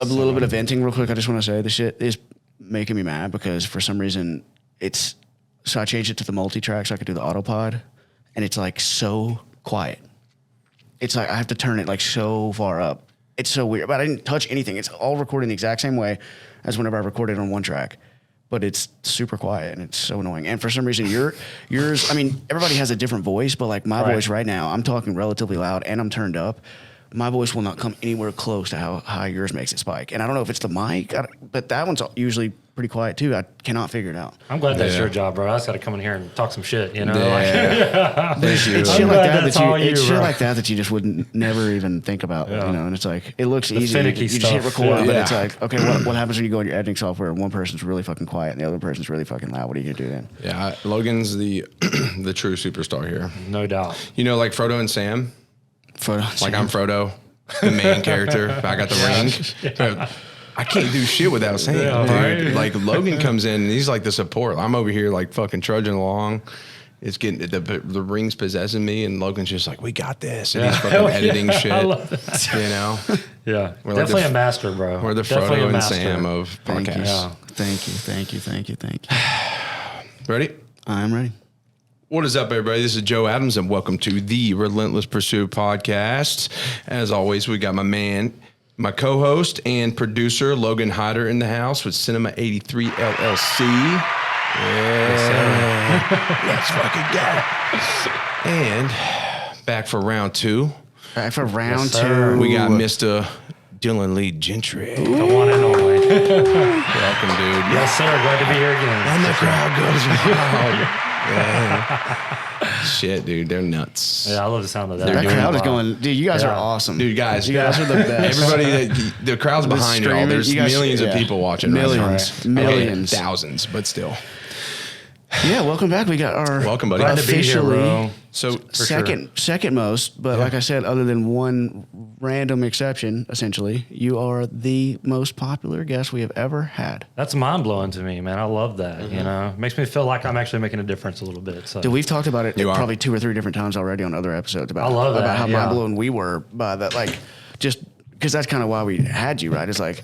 A little bit of venting real quick. I just want to say the shit is making me mad because for some reason so I changed it to the multi-track so I could do the autopod, and it's like so quiet. It's like I have to turn it like so far up. It's so weird, but I didn't touch anything. It's all recording the exact same way as whenever I recorded on one track, but it's super quiet and it's so annoying. And for some reason yours, I mean, everybody has a different voice, but like my voice right now, I'm talking relatively loud and I'm turned up. My voice will not come anywhere close to how high yours makes it spike. And I don't know if it's the mic, but that one's usually pretty quiet too. I cannot figure it out. I'm glad that's your job, bro. I just got to come in here and talk some shit, you know? Yeah. It's shit like that you just would never even think about, you know? And it's like, it looks easy. You just hit record, but it's like, okay, what happens when you go in your editing software and one person's really fucking quiet and the other person's really fucking loud? What are you going to do then? Yeah, Logan's the true superstar here. No doubt. You know, like Frodo and Sam? Like I'm Frodo, the main character. I got the ring. Yeah. I can't do shit without Sam, dude. Right? Like Logan comes in and he's like the support. I'm over here like fucking trudging along. It's getting the ring's possessing me, and Logan's just like, "We got this," and he's fucking editing shit. I love that. You know? Yeah, we're definitely like a master, bro. We're the definitely Frodo and Sam of podcasts. Thank you. Ready? I'm ready. What is up, everybody? This is Joe Adams, and welcome to the Relentless Pursuit podcast. As always, we got my co-host and producer, Logan Hyder, in the house with Cinema 83 LLC. Yeah. Let's fucking go. And back for round two. Back for round two. We got Mr. Dylan Lee Gentry. The one and only. Welcome, dude. Yes, sir. Glad to be here again. And the crowd goes wild. Yeah. Shit, dude, they're nuts. Yeah, I love the sound of that. That crowd is going, dude, you guys are awesome. Dude, guys. You guys are the best. Everybody, the crowd's behind you all. There's millions of people watching. Millions. Okay, thousands, but still. Yeah, welcome back. We got our welcome, buddy. Officially so second most, but like I said, other than one random exception, essentially, you are the most popular guest we have ever had. That's mind blowing to me, man. I love that. Mm-hmm. You know, it makes me feel like I'm actually making a difference a little bit. So, dude, we've talked about it probably 2 or 3 different times already on other episodes about how mind blown we were by that. Like, just because that's kind of why we had you, right? It's like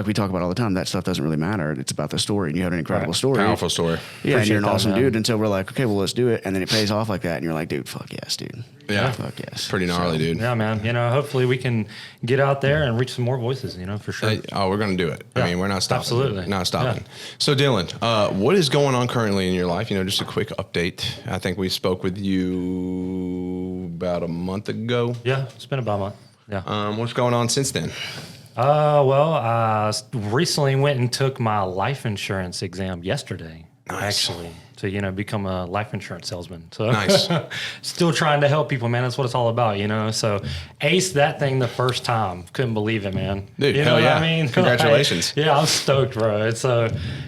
we talk about all the time, that stuff doesn't really matter. It's about the story, and you have an incredible story. Powerful story. Yeah, and you're an awesome dude. And so we're like, okay, well, let's do it. And then it pays off like that, and you're like, dude, fuck yes, dude. Yeah. Fuck yes. Pretty gnarly, dude. Yeah, man. You know, hopefully we can get out there and reach some more voices, you know, for sure. We're going to do it. Yeah. I mean, we're not stopping. Absolutely. Not stopping. Yeah. So, Dylan, what is going on currently in your life? You know, just a quick update. I think we spoke with you about a month ago. Yeah, it's been about a month. Yeah. What's going on since then? Well, I recently went and took my life insurance exam yesterday, actually, to, you know, become a life insurance salesman. So nice. Still trying to help people, man. That's what it's all about, you know? So aced that thing the first time. Couldn't believe it, man. Dude, you know what I mean? Congratulations. Yeah, I'm stoked, bro. It's,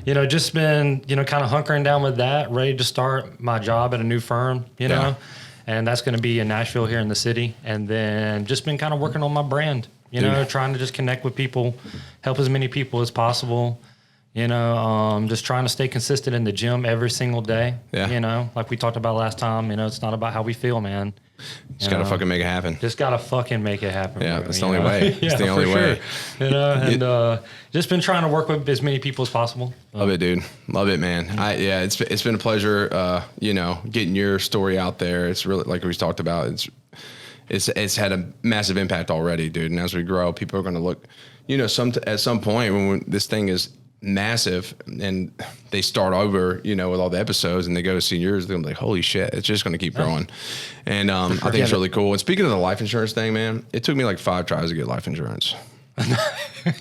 you know, just been, you know, kind of hunkering down with that, ready to start my job at a new firm, you know? And that's going to be in Nashville here in the city. And then just been kind of working on my brand. You know, trying to just connect with people, help as many people as possible. You know, just trying to stay consistent in the gym every single day. Yeah. You know, like we talked about last time, you know, it's not about how we feel, man. Just got to fucking make it happen. Just got to fucking make it happen. Yeah, that's the only way. It's the only way. Sure. You know, and just been trying to work with as many people as possible. Love it, dude. Love it, man. It's been a pleasure, you know, getting your story out there. It's really, like we talked about, it's had a massive impact already, dude. And as we grow, people are going to look, you know, at some point when this thing is massive and they start over, you know, with all the episodes and they go to see yours, they're going to be like, holy shit, it's just going to keep growing. And I think it's really cool. And speaking of the life insurance thing, man, it took me like 5 tries to get life insurance.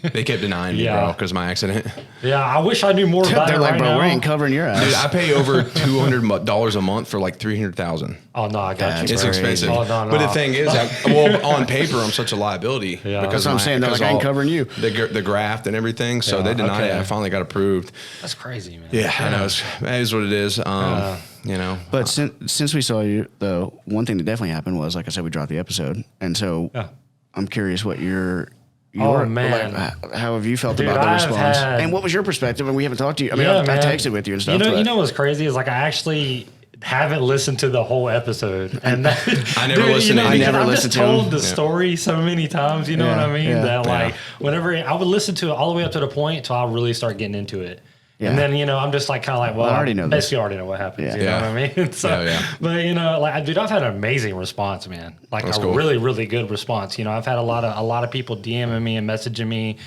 They kept denying me, bro, because of my accident. Yeah, I wish I knew more about it. They're like, right bro, now. we ain't covering your ass. Dude, I pay over $200 a month for like $300,000. Oh no, I got you. It's expensive. Oh, no. But the thing is, on paper, I'm such a liability. Yeah, because I'm saying, they're like, I ain't covering you. The graft and everything. So they denied it. I finally got approved. That's crazy, man. Yeah, I know. It is what it is. You know. But since we saw you, though, one thing that definitely happened was, like I said, we dropped the episode, and so I'm curious what man, like, how have you felt about the response? And what was your perspective? And we haven't talked to you. I mean, I texted with you and stuff. You know what's crazy is, like, I actually haven't listened to the whole episode, and that, I never listened. I never listened to told him. the story so many times. You know what I mean? That like whenever I would listen to it all the way up to the point till I really start getting into it. Yeah. And then, I'm just like kind of like, well, I already know basically already know what happens. You know what I mean? So, but like, dude, I've had an amazing response, man. Like that's cool. Really, really good response. I've had a lot of people DMing me and messaging me,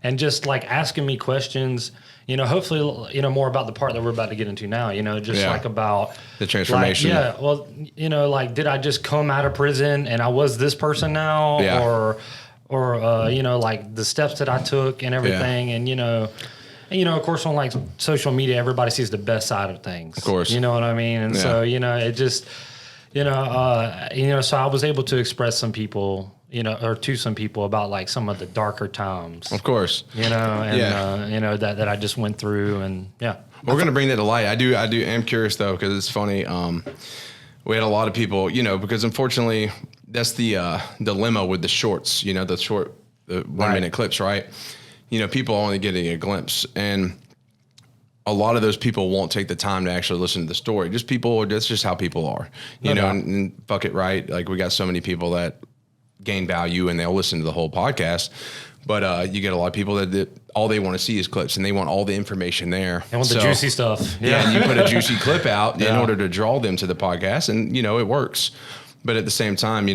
and just like asking me questions. Hopefully, more about the part that we're about to get into now. Just like about the transformation. Like, well, like, did I just come out of prison and I was this person now, or like the steps that I took and everything, and of course, on like social media, everybody sees the best side of things. Of course. You know what I mean? And so, it just, so I was able to express some people, or to some people about like some of the darker times. Of course. And, that I just went through, and We're going to bring that to light. I am curious though, because it's funny. We had a lot of people, because unfortunately that's the dilemma with the shorts, the 1 minute clips, right? People are only getting a glimpse, and a lot of those people won't take the time to actually listen to the story. That's just how people are, and fuck it, right? Like we got so many people that gain value and they'll listen to the whole podcast, but you get a lot of people that all they want to see is clips, and they want all the information there. They want the juicy stuff. Yeah, and you put a juicy clip out in order to draw them to the podcast, and it works. But at the same time,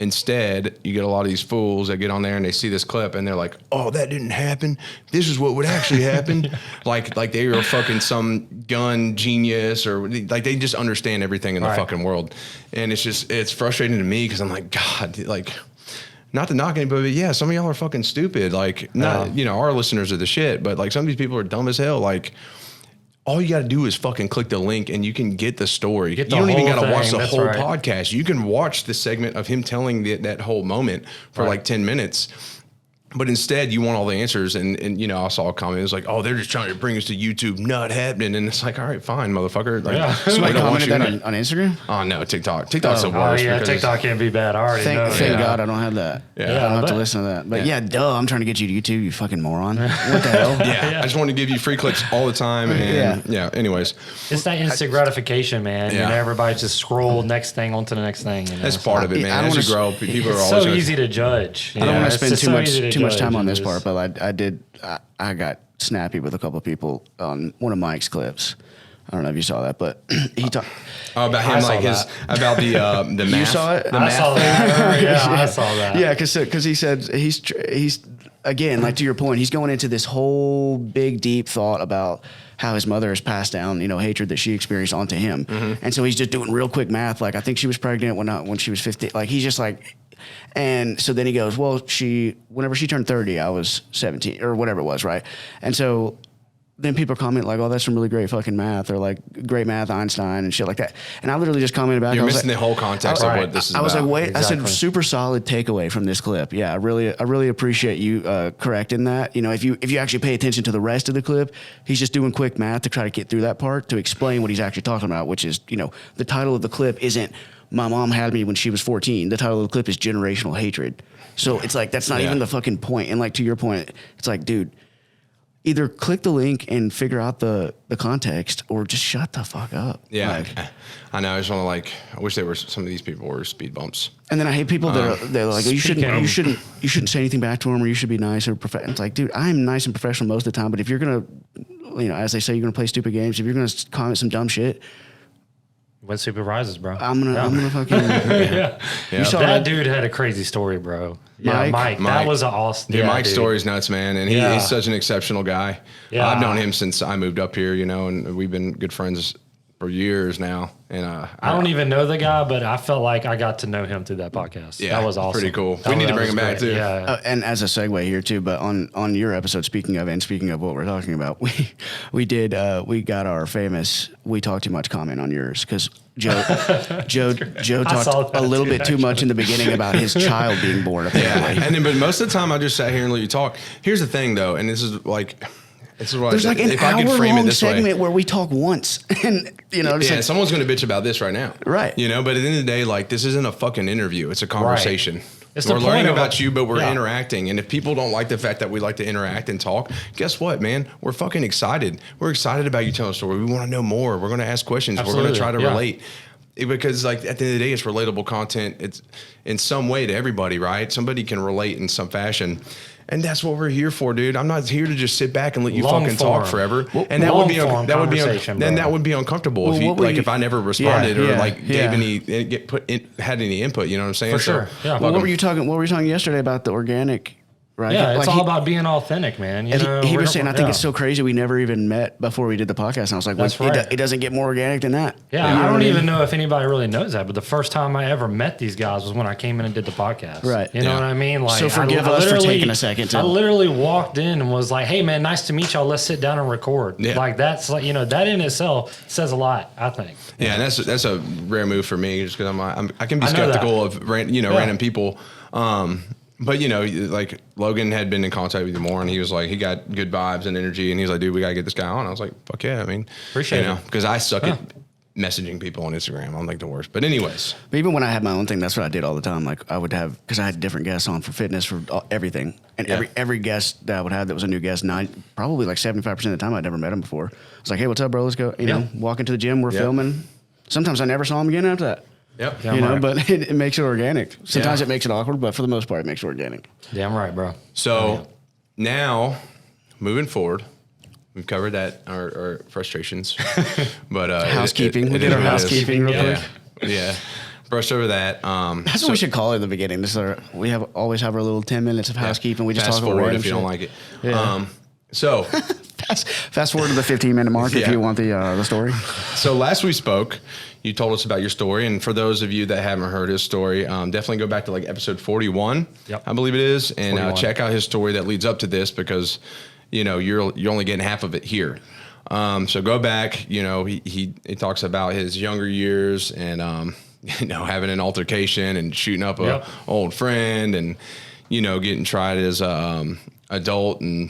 instead, you get a lot of these fools that get on there and they see this clip and they're like, "Oh, that didn't happen. This is what would actually happen." like they are fucking some gun genius, or like they just understand everything in the fucking world. And it's frustrating to me because I'm like, God, like, not to knock anybody, but yeah, some of y'all are fucking stupid. Like, not our listeners are the shit, but like some of these people are dumb as hell. Like, all you got to do is fucking click the link and you can get the story. You don't even got to watch the whole podcast. You can watch the segment of him telling that whole moment for like 10 minutes. But instead, you want all the answers. And I saw a comment. It was like, "Oh, they're just trying to bring us to YouTube. Not happening." And it's like, all right, fine, motherfucker. Like, somebody commented that on Instagram? Oh, no, TikTok. TikTok's the worst. Oh, yeah, TikTok can't be bad. I already know. Thank God I don't have that. Yeah. I don't have to listen to that. But duh, I'm trying to get you to YouTube, you fucking moron. What the hell? I just want to give you free clicks all the time. And anyways. It's that instant gratification, man. Everybody just scroll next thing onto the next thing. That's part of it, man. As you grow, people are always so easy to judge. I don't want to spend too much time on this part. But I got snappy with a couple of people on one of Mike's clips. I don't know if you saw that, but he talked about him, like about the math. You saw it? I saw that. I saw that. Yeah, because he said he's again, like to your point, he's going into this whole big deep thought about how his mother has passed down, hatred that she experienced onto him, and so he's just doing real quick math. Like I think she was pregnant when she was 15. Like he's just like. And so then he goes, well, whenever she turned 30, I was 17 or whatever it was, right? And so then people comment like, "Oh, that's some really great fucking math," or like great math, Einstein and shit like that. And I literally just commented back. You're missing the whole context of what this is about. I was like, wait, exactly. I said, super solid takeaway from this clip. Yeah, I really appreciate you correcting that. If you actually pay attention to the rest of the clip, he's just doing quick math to try to get through that part to explain what he's actually talking about, which is, the title of the clip isn't "My mom had me when she was 14." The title of the clip is "Generational Hatred." So it's like, that's not even the fucking point. And like, to your point, it's like, dude, either click the link and figure out the context, or just shut the fuck up. Yeah. Like, I know. I just want to I wish some of these people were speed bumps. And then I hate people that they're like, you shouldn't say anything back to them, or you should be nice or professional. It's like, dude, I'm nice and professional most of the time, but if you're going to, as they say, you're going to play stupid games, if you're going to comment some dumb shit, when super rises, bro. I'm gonna fucking You saw that dude had a crazy story, bro. Mike. That was an awesome. Dude, Mike's story's nuts, man, and he's such an exceptional guy. Yeah. I've known him since I moved up here, and we've been good friends for years now. And I don't even know the guy, but I felt like I got to know him through that podcast. Yeah, that was awesome. Pretty cool. We need to bring him back too. Yeah. And as a segue here too, but on your episode, speaking of what we're talking about, we got our famous "we talk too much" comment on yours, because Joe talked a little bit too much in the beginning about his child being born. Apparently. But most of the time I just sat here and let you talk. Here's the thing though, and this is like. There's like an hour-long segment where we talk once, and someone's going to bitch about this right now, right? But at the end of the day, like, this isn't a fucking interview; it's a conversation. It's the we're point learning of about you, but we're yeah. interacting. And if people don't like the fact that we like to interact and talk, guess what, man? We're fucking excited. We're excited about you telling a story. We want to know more. We're going to ask questions. Absolutely. We're going to try to Yeah. relate. Because like at the end of the day, it's relatable content. It's in some way to everybody, right? Somebody can relate in some fashion. And that's what we're here for, dude. I'm not here to just sit back and let you Long fucking form. talk forever. Well, and that would be long form conversation, then bro. that would be uncomfortable Well, if you what were like you- if I never responded or Yeah, like yeah. gave had any input. You know what I'm saying? For sure. Yeah. Well, Welcome. what were you talking yesterday about the organic, right? Yeah, it's Like all about being authentic, man. You know, he we're was not- saying, I think yeah. it's so crazy we never even met before we did the podcast. And I was like, That's well, right. it doesn't get more organic than that. Yeah, You know I what don't mean? even know if anybody really knows that, but the first time I ever met these guys was when I came in and did the podcast. Right. You know Yeah. what I mean? Like, So forgive I us for literally- taking a second to- I literally walked in and was like, "Hey, man, nice to meet y'all. Let's sit down and record." Yeah. Like that's like that in itself says a lot. I think. Yeah, and that's a rare move for me just because I can be I know that. skeptical of Yeah. random people. But like Logan had been in contact with you more, and he was like he got good vibes and energy, and he was like, dude, we gotta get this guy on. I was like, fuck yeah, I mean, Appreciate it. because I suck at messaging people on Instagram. I'm like the worst. But anyways, But even when I had my own thing, that's what I did all the time. Like I would have, because I had different guests on for fitness, for everything. And Yeah. every guest that I would have that was a new guest, probably like 75% of the time I'd never met him before. I was like, hey, what's up, bro? Let's go. You know, walk into the gym, we're Yeah. filming. Sometimes I never saw him again after that. yep. Yeah. You know, right. but it makes it organic. Sometimes Yeah. it makes it awkward, but for the most part, it makes it organic. Damn right, bro. So now, moving forward, we've covered that our frustrations, but Housekeeping. We it did is our what it is. housekeeping real Yeah, quick. yeah. Brushed over that. That's what we should call it in the beginning. We always have our little 10 minutes of housekeeping. We just fast talk about forward random if you shit. don't like it. Yeah. So Fast forward to the 15-minute mark if Yeah. you want the story. So last we spoke, you told us about your story, and for those of you that haven't heard his story, definitely go back to like episode 41, Yep. I believe it is, and 41. check out his story that leads up to this because you're only getting half of it here. So go back. He talks about his younger years and having an altercation and shooting up a Yep. old friend, and getting tried as a adult and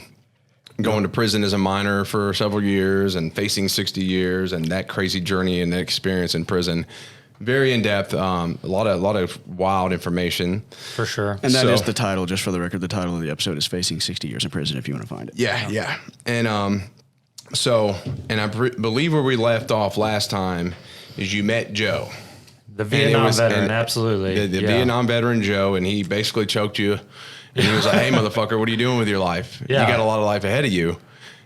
going to prison as a minor for several years and facing 60 years and that crazy journey and that experience in prison. Very in depth, a lot of wild information. For sure. And that is So- the title, just for the record. The title of the episode is Facing 60 Years in Prison, if you want to find it. Yeah. And I believe where we left off last time is you met Joe. The Vietnam veteran, and absolutely. The Yeah. Vietnam veteran Joe, and he basically choked you. And he was like, "Hey, motherfucker, what are you doing with your life? Yeah. You got a lot of life ahead of you."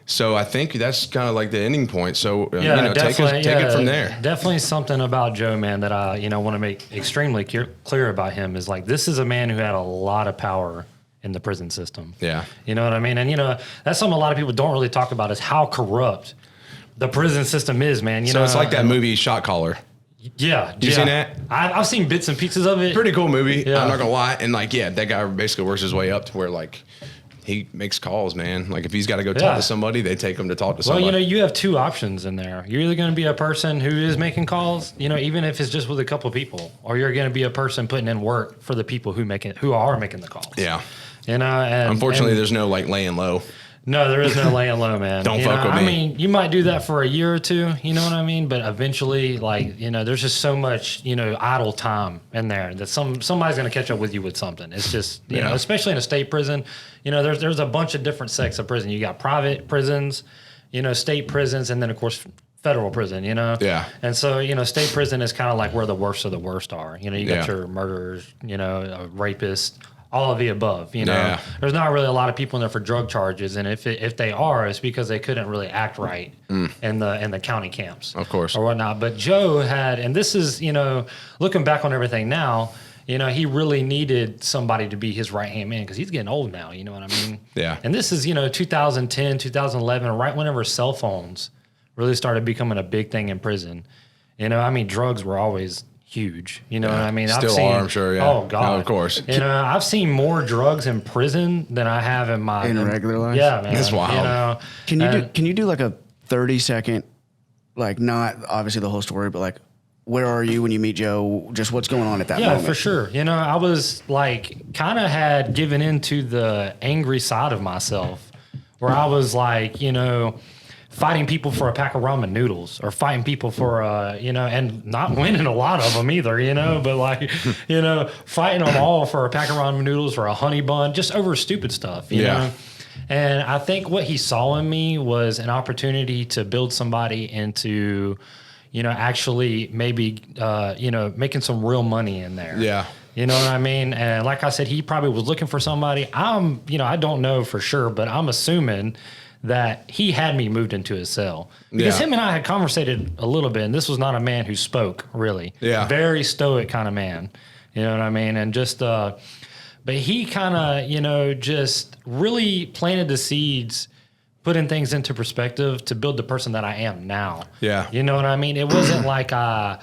So I think that's kind of like the ending point. So take it from there. Definitely something about Joe, man, that I want to make extremely clear about him is like this is a man who had a lot of power in the prison system. Yeah. You know what I mean? And that's something a lot of people don't really talk about is how corrupt the prison system is, man. So it's like that movie Shot Caller. Yeah. You seen that? I've seen bits and pieces of it. Pretty cool movie. Yeah. I'm not gonna lie. And that guy basically works his way up to where he makes calls, man. Like if he's got to go talk Yeah. to somebody, they take him to talk to Well, somebody. you have two options in there. You're either going to be a person who is making calls, even if it's just with a couple of people, or you're going to be a person putting in work for the people who are making the calls. Yeah. And Unfortunately, and- there's no laying low. no, there is no laying low, man. Don't fuck with me. I mean, you might do that for a year or two, you know what I mean? But eventually, there's just so much, idle time in there that somebody's going to catch up with you with something. It's just, especially in a state prison, there's a bunch of different sects of prison. You got private prisons, state prisons, and then of course federal prison, Yeah. And so, state prison is kind of like where the worst of the worst are. You got your murderers, rapists, all of the above, Yeah. There's not really a lot of people in there for drug charges, and if they are, it's because they couldn't really act right in the county camps, Of course. or whatnot. But Joe had, and this is looking back on everything now, he really needed somebody to be his right hand man because he's getting old now. You know what I mean? Yeah. And this is 2010, 2011, right whenever cell phones really started becoming a big thing in prison. Drugs were always huge. You know what I mean? Still are, I'm sure, yeah. Oh God, No, of course. I've seen more drugs in prison than I have in regular life. Yeah, man. That's wild. Can you do like a 30-second, like not obviously the whole story, but like where are you when you meet Joe? Just what's going on at that moment? Yeah, for sure. I was kind of had given into the angry side of myself where I was fighting people for a pack of ramen noodles or fighting people for, and not winning a lot of them either, but like, fighting them all for a pack of ramen noodles or a honey bun, just over stupid stuff, you know? And I think what he saw in me was an opportunity to build somebody into, actually maybe, making some real money in there. Yeah. You know what I mean? And like I said, he probably was looking for somebody. I don't know for sure, but I'm assuming that he had me moved into his cell because him and I had conversated a little bit, and this was not a man who spoke really. Yeah. Very stoic kind of man. You know what I mean? And just, but he kind of, just really planted the seeds, putting things into perspective to build the person that I am now. Yeah. You know what I mean? It wasn't like I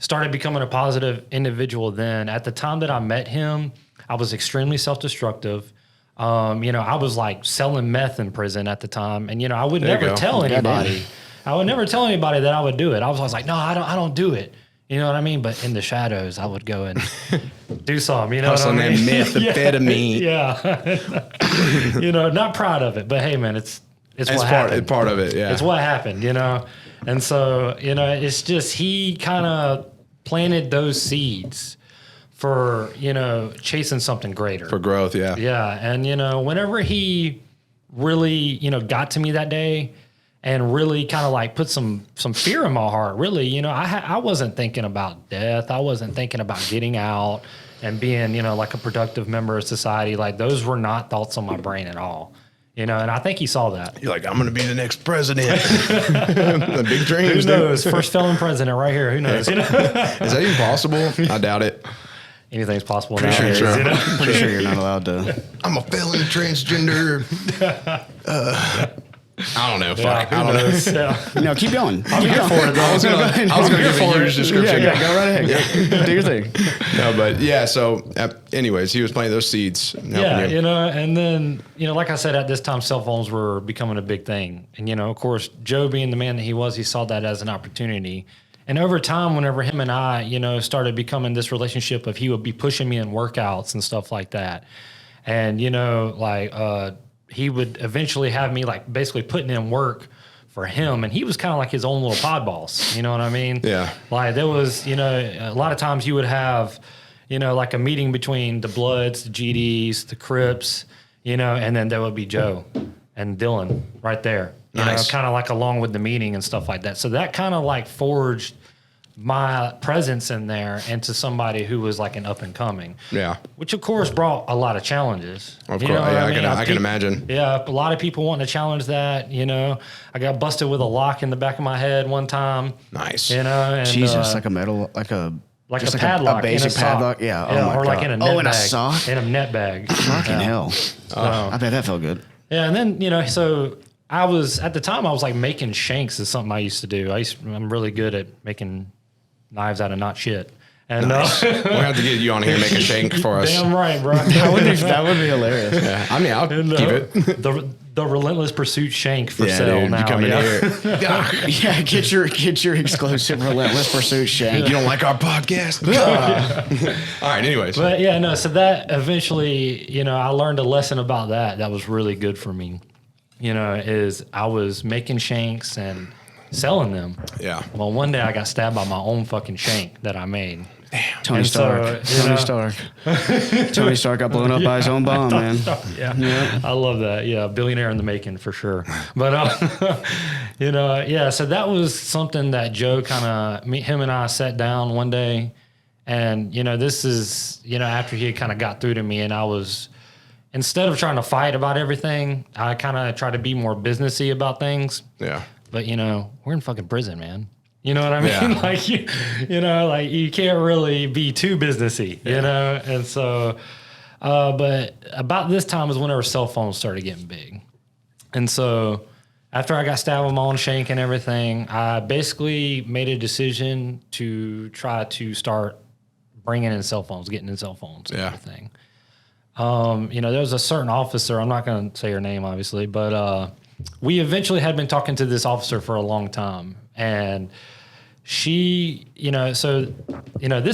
started becoming a positive individual then. At the time that I met him, I was extremely self-destructive. I was like selling meth in prison at the time, and I would never tell anybody. I would never tell anybody that I would do it. I was always like, no, I don't do it. You know what I mean? But in the shadows, I would go and do some. You know Hustling what I mean? that methamphetamine. Yeah. Not proud of it, but hey, man, it's what happened. Part of it. Yeah, it's what happened. And so it's just he kind of planted those seeds for, chasing something greater. For growth, yeah. Yeah. And, whenever he really, got to me that day and really kind of like put some fear in my heart, really, I wasn't thinking about death. I wasn't thinking about getting out and being, like a productive member of society. Like those were not thoughts on my brain at all. And I think he saw that. You're like, I'm going to be the next president. The big dreams. Who knows? First felon president right here. Who knows? Is that even possible? I doubt it. Anything's possible Pretty nowadays. sure. Pretty sure you're not allowed to. I'm a felon transgender. I don't know. Fuck. I don't know. No, keep going. I'm here for it, though. I was gonna give a huge description. Yeah, go right ahead. Do your thing. No, but yeah. So, anyways, he was planting those seeds. Yeah, you. And then like I said, at this time, cell phones were becoming a big thing, and of course, Joe being the man that he was, he saw that as an opportunity. And over time, whenever him and I, started becoming this relationship of he would be pushing me in workouts and stuff like that, and he would eventually have me like basically putting in work for him, and he was kind of like his own little pod boss. You know what I mean? Yeah. Like there was, a lot of times you would have, like a meeting between the Bloods, the GDs, the Crips, and then there would be Joe and Dylan right there. Nice. Kind of like along with the meeting and stuff like that. So that kind of like forged my presence in there into somebody who was like an up and coming. Yeah. Which of course brought a lot of challenges. Of course. Yeah, I can imagine. Yeah. A lot of people wanting to challenge that, I got busted with a lock in the back of my head one time. Nice. And Jesus, like a metal, like a padlock. a basic padlock. Yeah. Oh my or God. like in a net in bag. a sock? In a net bag. Fucking hell. I bet that felt good. Yeah. And then, so I was, at the time, I was like making shanks is something I used to do. I'm really good at making knives out of not shit. And nice. We'll have to get you on here and make a shank for us. Damn right, bro. That would be hilarious. Yeah. I mean, I'll keep it. The Relentless Pursuit shank for sale dude, now. You come in here. Yeah, get your exclusive Relentless Pursuit shank. You don't like our podcast? All right, anyways. But yeah, no, so that eventually, I learned a lesson about that was really good for me. Is I was making shanks and selling them. Yeah. Well, one day I got stabbed by my own fucking shank that I made. Damn. Tony Stark. Tony Stark got blown up by his own bomb, man. Yeah. I love that. Yeah, billionaire in the making for sure. But so that was something that Joe him and I sat down one day, and this is after he had kind of got through to me, and I was, instead of trying to fight about everything, I kind of tried to be more businessy about things. Yeah. But we're in fucking prison, man. You know what I mean? Yeah. Like you can't really be too businessy, And so, but about this time is whenever cell phones started getting big, and so after I got stabbed with my own shank and everything, I basically made a decision to try to start bringing in cell phones, getting in cell phones, and everything. There was a certain officer. I'm not going to say her name, obviously, but. We eventually had been talking to this officer for a long time, and she, this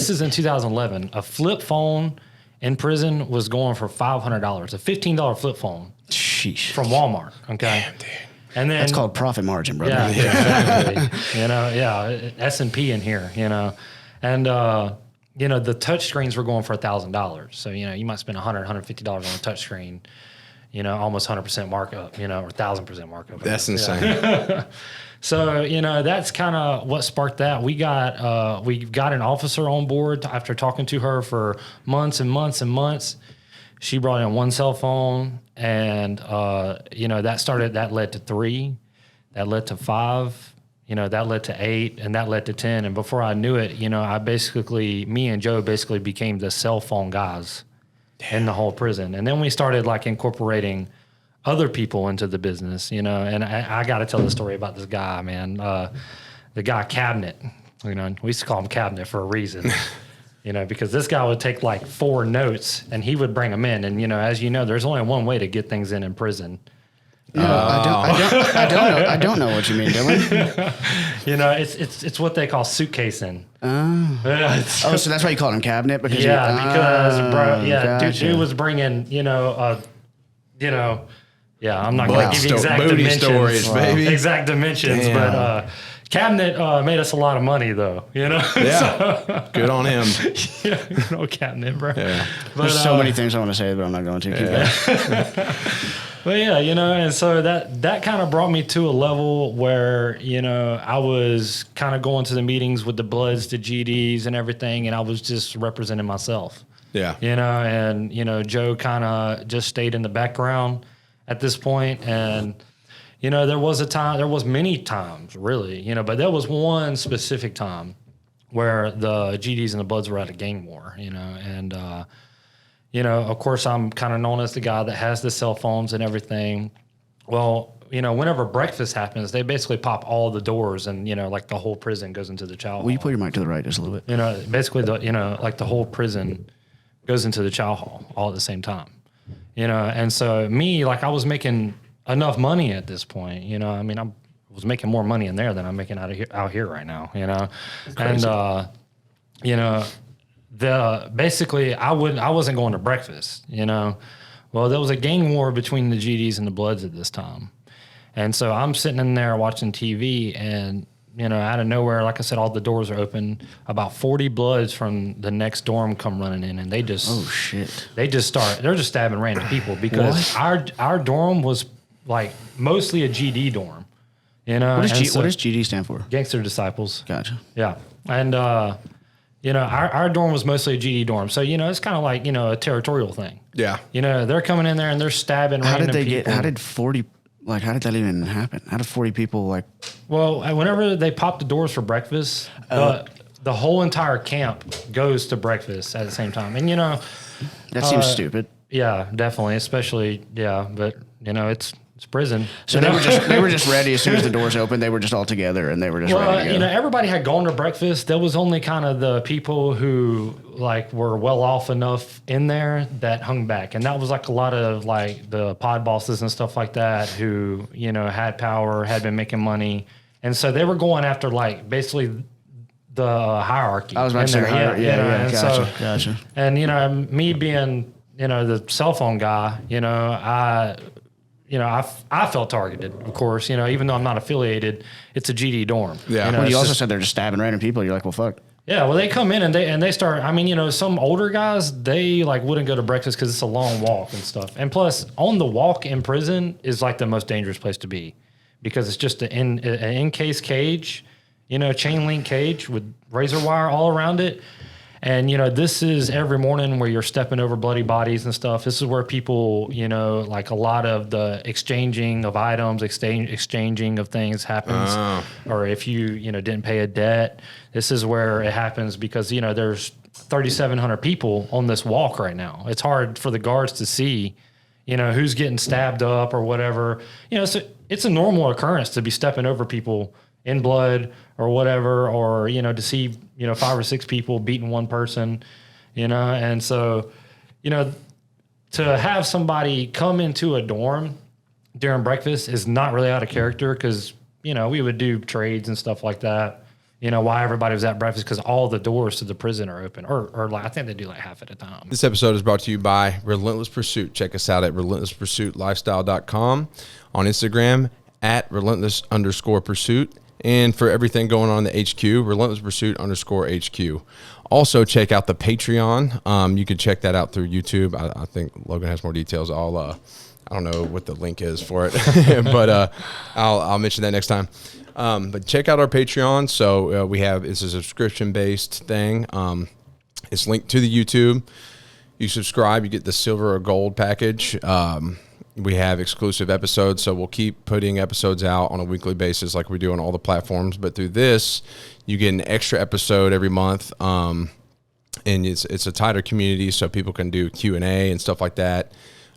is in 2011. A flip phone in prison was going for $500, a $15 flip phone. Sheesh. From Walmart. Okay. Damn, dude. And then that's called profit margin, brother. Yeah, exactly. S&P in here, and the touch screens were going for $1,000. So you might spend $150 on a touch screen, almost 100% markup, or 1,000% markup. That's insane. So that's kind of what sparked that. We got an officer on board after talking to her for months and months and months. She brought in one cell phone, and that led to 3, that led to 5, that led to 8, and that led to 10. And before I knew it, me and Joe basically became the cell phone guys in the whole prison. And then we started like incorporating other people into the business, and I got to tell the story about this guy, man. The guy Cabinet, we used to call him Cabinet for a reason. Because this guy would take like 4 notes and he would bring them in. And, as you know, there's only one way to get things in prison. No, I don't know what you mean, Dylan. It's what they call suitcasing. So that's why you called him Cabinet? Because gotcha. Dude was bringing, I'm not going to give you exact dimensions. Stories, baby. Exact dimensions, damn. But Cabinet made us a lot of money, though. Yeah, so, good on him. Cabinet, bro. Yeah. But, there's so many things I want to say, but I'm not going to. Yeah. But and so that kind of brought me to a level where I was kind of going to the meetings with the Bloods, the GDs, and everything, and I was just representing myself. Yeah. And Joe kind of just stayed in the background at this point, and. There was many times really, but there was one specific time where the GDs and the Bloods were at a gang war, and, of course I'm kind of known as the guy that has the cell phones and everything. Well, whenever breakfast happens, they basically pop all the doors and, like the whole prison goes into the chow hall. Will you put your mic to the right just a little bit? Basically like the whole prison goes into the chow hall all at the same time, and so me, like I was making enough money at this point, I was making more money in there than I'm making out here right now, and basically I wasn't going to breakfast, well, there was a gang war between the GDs and the Bloods at this time, and so I'm sitting in there watching TV, and out of nowhere, like I said, all the doors are open. About 40 Bloods from the next dorm come running in, and they just they're just stabbing random people because our dorm was like mostly a GD dorm, What does GD stand for? Gangster Disciples. Gotcha. Yeah, and our dorm was mostly a GD dorm, so it's kind of like a territorial thing. Yeah. They're coming in there and they're stabbing random people. How did 40? Like, how did that even happen? How did 40 people like? Well, whenever they pop the doors for breakfast, the whole entire camp goes to breakfast at the same time, and that seems stupid. Yeah, definitely, especially but it's prison. So they were just ready as soon as the doors opened. They were just all together and they were just ready to go. Everybody had gone to breakfast. There was only kind of the people who like were well off enough in there that hung back, and that was like a lot of like the pod bosses and stuff like that who had power, had been making money, and so they were going after like basically the hierarchy. I was about to say hierarchy. Yeah, gotcha. And me being the cell phone guy, I felt targeted, of course, even though I'm not affiliated, it's a GD dorm. Yeah. Well, you also said they're just stabbing random people. You're like, well, fuck. Yeah. Well, they come in and they start, some older guys, they like wouldn't go to breakfast because it's a long walk and stuff. And plus on the walk in prison is like the most dangerous place to be because it's just an encased cage, chain link cage with razor wire all around it. And, this is every morning where you're stepping over bloody bodies and stuff. This is where people, like a lot of the exchanging of items, exchanging of things happens. Or if you, didn't pay a debt, this is where it happens because, there's 3,700 people on this walk right now. It's hard for the guards to see, who's getting stabbed up or whatever. So it's a normal occurrence to be stepping over people in blood or whatever, or, to see, 5 or 6 people beating one person, and so, to have somebody come into a dorm during breakfast is not really out of character because, we would do trades and stuff like that. Why everybody was at breakfast because all the doors to the prison are open or like, I think they do like half at a time. This episode is brought to you by Relentless Pursuit. Check us out at relentlesspursuitlifestyle.com, on Instagram at relentless_pursuit. And for everything going on in the HQ, relentless_pursuit_HQ. Also, check out the Patreon. You can check that out through YouTube. I think Logan has more details. I don't know what the link is for it, but I'll mention that next time. But check out our Patreon. So it's a subscription-based thing. It's linked to the YouTube. You subscribe, you get the silver or gold package. We have exclusive episodes, so we'll keep putting episodes out on a weekly basis like we do on all the platforms. But through this, you get an extra episode every month, and it's a tighter community, so people can do Q&A and stuff like that.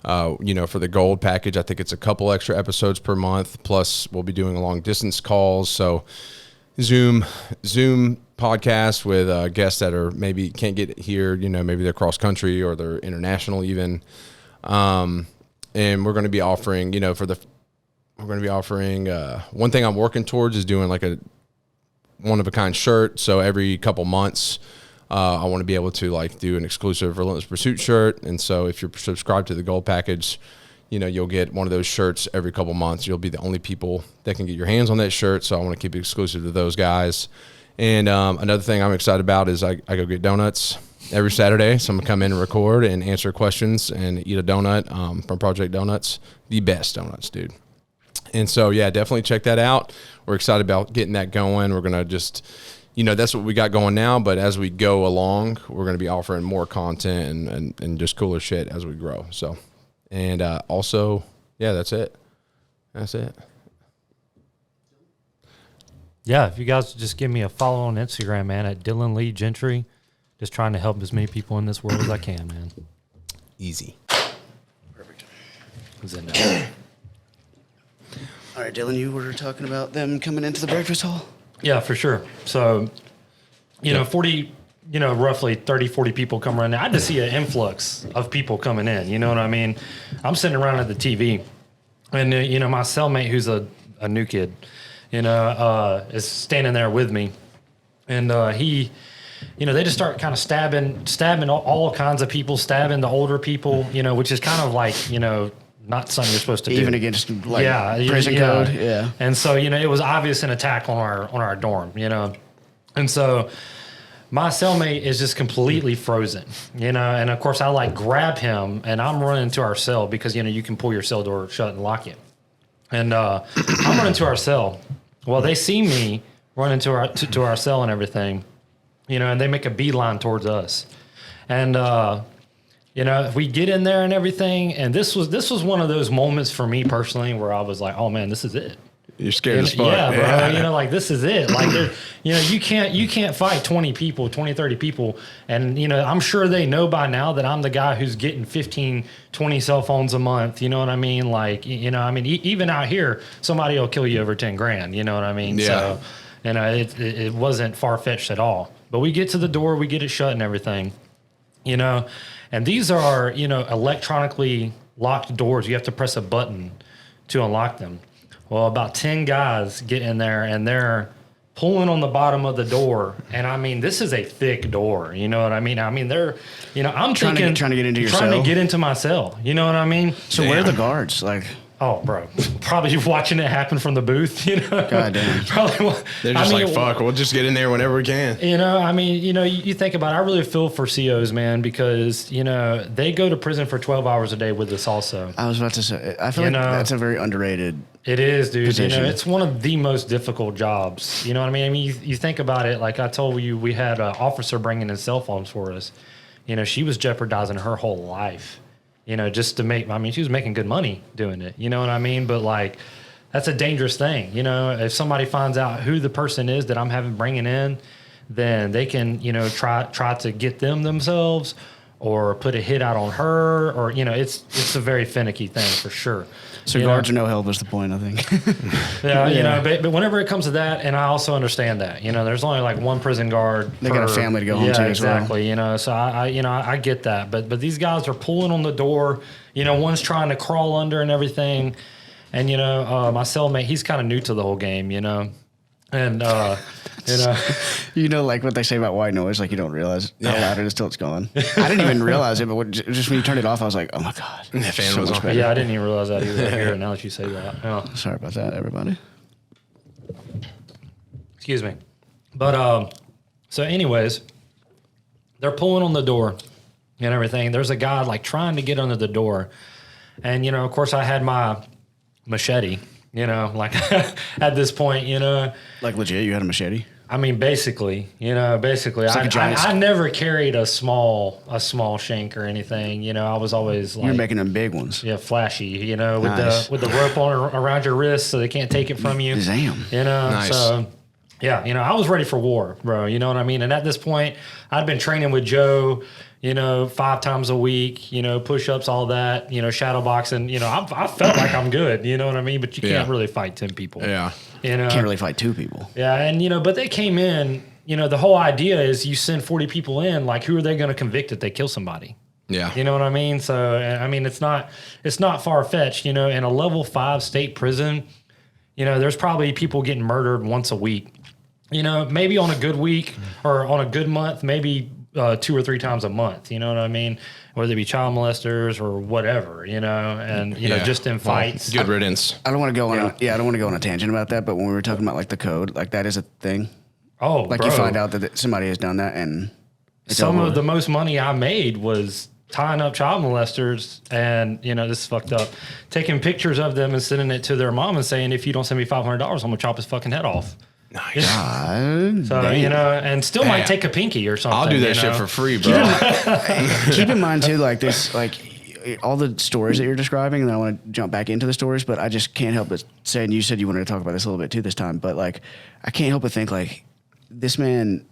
For the gold package, I think it's a couple extra episodes per month. Plus, we'll be doing long distance calls, so Zoom podcasts with guests that are maybe can't get here. Maybe they're cross country or they're international even. And we're going to be offering, one thing I'm working towards is doing like a one-of-a-kind shirt. So every couple months, I want to be able to like do an exclusive Relentless Pursuit shirt. And so if you're subscribed to the gold package, you'll get one of those shirts every couple months. You'll be the only people that can get your hands on that shirt. So I want to keep it exclusive to those guys. And another thing I'm excited about is I go get donuts every Saturday. So I'm going to come in and record and answer questions and eat a donut from Project Donuts. The best donuts, dude. And so, yeah, definitely check that out. We're excited about getting that going. We're going to just, that's what we got going now. But as we go along, we're going to be offering more content and just cooler shit as we grow. So, and also, yeah, that's it. That's it. Yeah, if you guys just give me a follow on Instagram, man, at Dylan Lee Gentry. Just trying to help as many people in this world as I can, man. Easy. Perfect. All right, Dylan, you were talking about them coming into the breakfast hall? Yeah, for sure. So, 40, roughly 30, 40 people come around. I just see an influx of people coming in. You know what I mean? I'm sitting around at the TV, and, my cellmate, who's a new kid, is standing there with me. And he... they just start kind of stabbing all kinds of people, stabbing the older people, which is kind of like, not something you're supposed to do. Even against prison code. Yeah. And so, it was obvious an attack on our dorm, And so my cellmate is just completely frozen, and of course I grab him and I'm running to our cell because, you can pull your cell door shut and lock it. And I'm running to our cell. Well, they see me running to our cell and everything. And they make a beeline towards us. And, we get in there and everything. And this was one of those moments for me personally where I was like, oh, man, this is it. You're scared as fuck. Yeah, bro. This is it. Like, you can't fight 20, 30 people. And, I'm sure they know by now that I'm the guy who's getting 15, 20 cell phones a month. You know what I mean? Like, even out here, somebody will kill you over 10 grand. You know what I mean? Yeah. So, it wasn't far-fetched at all. But we get to the door, we get it shut and everything, and these are, electronically locked doors. You have to press a button to unlock them. Well, about 10 guys get in there and they're pulling on the bottom of the door. And this is a thick door. You know what I mean? They're, I'm trying to get into your cell. Trying to get into my cell. You know what I mean? So where are the guards? Like, oh, bro, probably watching it happen from the booth, God damn. Probably. They're just fuck, we'll just get in there whenever we can. You think about it, I really feel for COs, man, because, they go to prison for 12 hours a day with us also. I was about to say, I feel like that's a very underrated It is, dude. position. It's one of the most difficult jobs. You know what I mean? You think about it, like I told you, we had an officer bringing in cell phones for us. She was jeopardizing her whole life. Just to make, she was making good money doing it. You know what I mean? But that's a dangerous thing. If somebody finds out who the person is that I'm having bringing in, then they can, try to get them themselves or put a hit out on her or, it's a very finicky thing for sure. So guards are no help is the point, I think. Yeah, but whenever it comes to that, and I also understand that, there's only one prison guard. They got a family to go home to as well. Exactly. So I get that, but these guys are pulling on the door. One's trying to crawl under and everything, and my cellmate, he's kind of new to the whole game, and You know, like what they say about white noise, like you don't realize how loud it is till it's gone. I didn't even realize it, but just when you turned it off, I was like, oh my God. The fan was on. Yeah, I didn't even realize that either. I hear it now that you say that. Yeah. Sorry about that, everybody. Excuse me. But so anyways, they're pulling on the door and everything. There's a guy like trying to get under the door. And, you know, of course I had my machete, you know, like at this point, you know. Like legit, you had a machete? I mean, basically, you know, like I never carried a small shank or anything. You know, I was always like, you're making them big ones. Yeah, flashy. You know, Nice. with the rope on around your wrist so they can't take it from you. Damn. You know, Nice. so yeah, you know, I was ready for war, bro. You know what I mean? And at this point, I'd been training with Joe, you know, 5 times a week, you know, push-ups, all that, you know, shadow boxing. You know, I felt like I'm good. You know what I mean? But you can't really fight 10 people. Yeah. You know? Can't really fight 2 people. Yeah, and you know, but they came in. You know, the whole idea is you send 40 people in. Like, who are they going to convict if they kill somebody? Yeah. You know what I mean? So, I mean, it's not far fetched. You know, in a level 5 state prison, you know, there's probably people getting murdered once a week. You know, maybe on a good week or on a good month, maybe 2 or 3 times a month. You know what I mean? Whether it be child molesters or whatever. You know, and you know, just in fights. Good riddance. I don't want to go on. I don't want to go on a tangent about that. But when we were talking about like the code, like that is a thing. Oh, like bro. you find out that somebody has done that, and it's Some over. of the most money I made was tying up child molesters, and you know, this is fucked up. Taking pictures of them and sending it to their mom and saying, "If you don't send me $500, I'm gonna chop his fucking head off." Nice. God, So damn. you know, and still might take a pinky or something. I'll do that you shit know? for free, bro. Keep in mind too, like this, like all the stories that you're describing, and then I want to jump back into the stories, but I just can't help but say, and you said you wanted to talk about this a little bit too this time, but like I can't help but think like this man.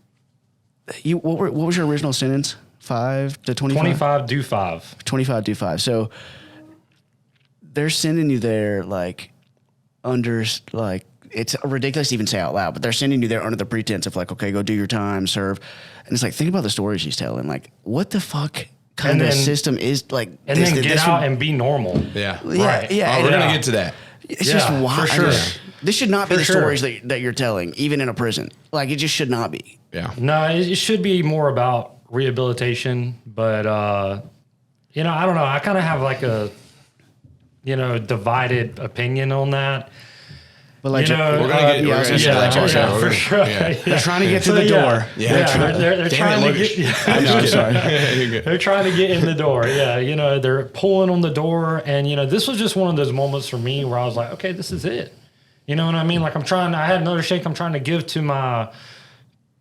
What was your original sentence? 5 to 25? 25 do 5. 25 do 5. So they're sending you there like under like it's ridiculous to even say out loud, but they're sending you there under the pretense of like, okay, go do your time, serve. And it's like, think about the stories she's telling. Like, what the fuck kind of system is like? And then get out and be normal. Yeah. Right. Yeah. Oh, we're going to get to that. It's just wild. for sure. This should not be For the sure. stories that you're telling, even in a prison. Like, it just should not be. Yeah. No, it should be more about rehabilitation, but you know, I don't know. I kind of have like a, you know, divided opinion on that. But like, You know, We're going to get for sure. Yeah. they're trying to get to So, the yeah. door. They're trying to get. I know, I'm sorry. You're good. They're trying to get in the door. Yeah, you know, they're pulling on the door, and you know, this was just one of those moments for me where I was like, okay, this is it. You know what I mean? Like I had another shake I'm trying to give to my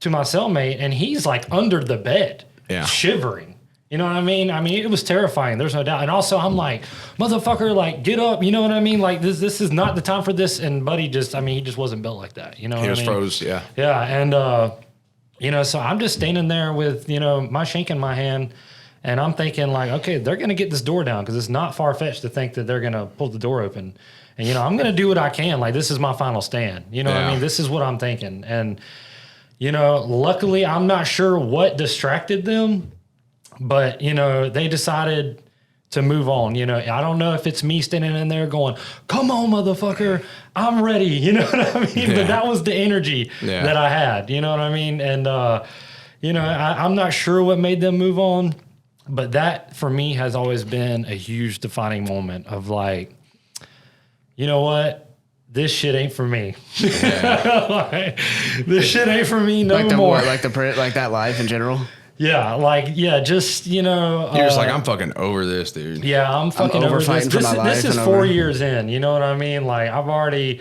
cellmate, and he's like under the bed, shivering. You know what I mean? I mean, it was terrifying. There's no doubt. And also, I'm like, motherfucker, like, get up. You know what I mean? Like, this is not the time for this. And Buddy he just wasn't built like that. You know what I mean? He was froze, yeah. Yeah, and you know, so I'm just standing there with, you know, my shank in my hand, and I'm thinking like, okay, they're gonna get this door down because it's not far fetched to think that they're gonna pull the door open, and you know, I'm gonna do what I can. Like, this is my final stand. You know what I mean? This is what I'm thinking, and you know, luckily, I'm not sure what distracted them, but you know, they decided to move on. You know, I don't know if it's me standing in there going, come on, motherfucker, I'm ready. You know what I mean? Yeah. But that was the energy that I had. You know what I mean? And, you know, I'm not sure what made them move on, but that for me has always been a huge defining moment of like, you know what? This shit ain't for me. Yeah. Like, this shit ain't for me no Like more. like that life in general. Yeah, like, yeah, just, you know. You're just like, I'm fucking over this, dude. Yeah, I'm fucking over over this. fighting for my life This is and 4 over. years in, you know what I mean? Like, I've already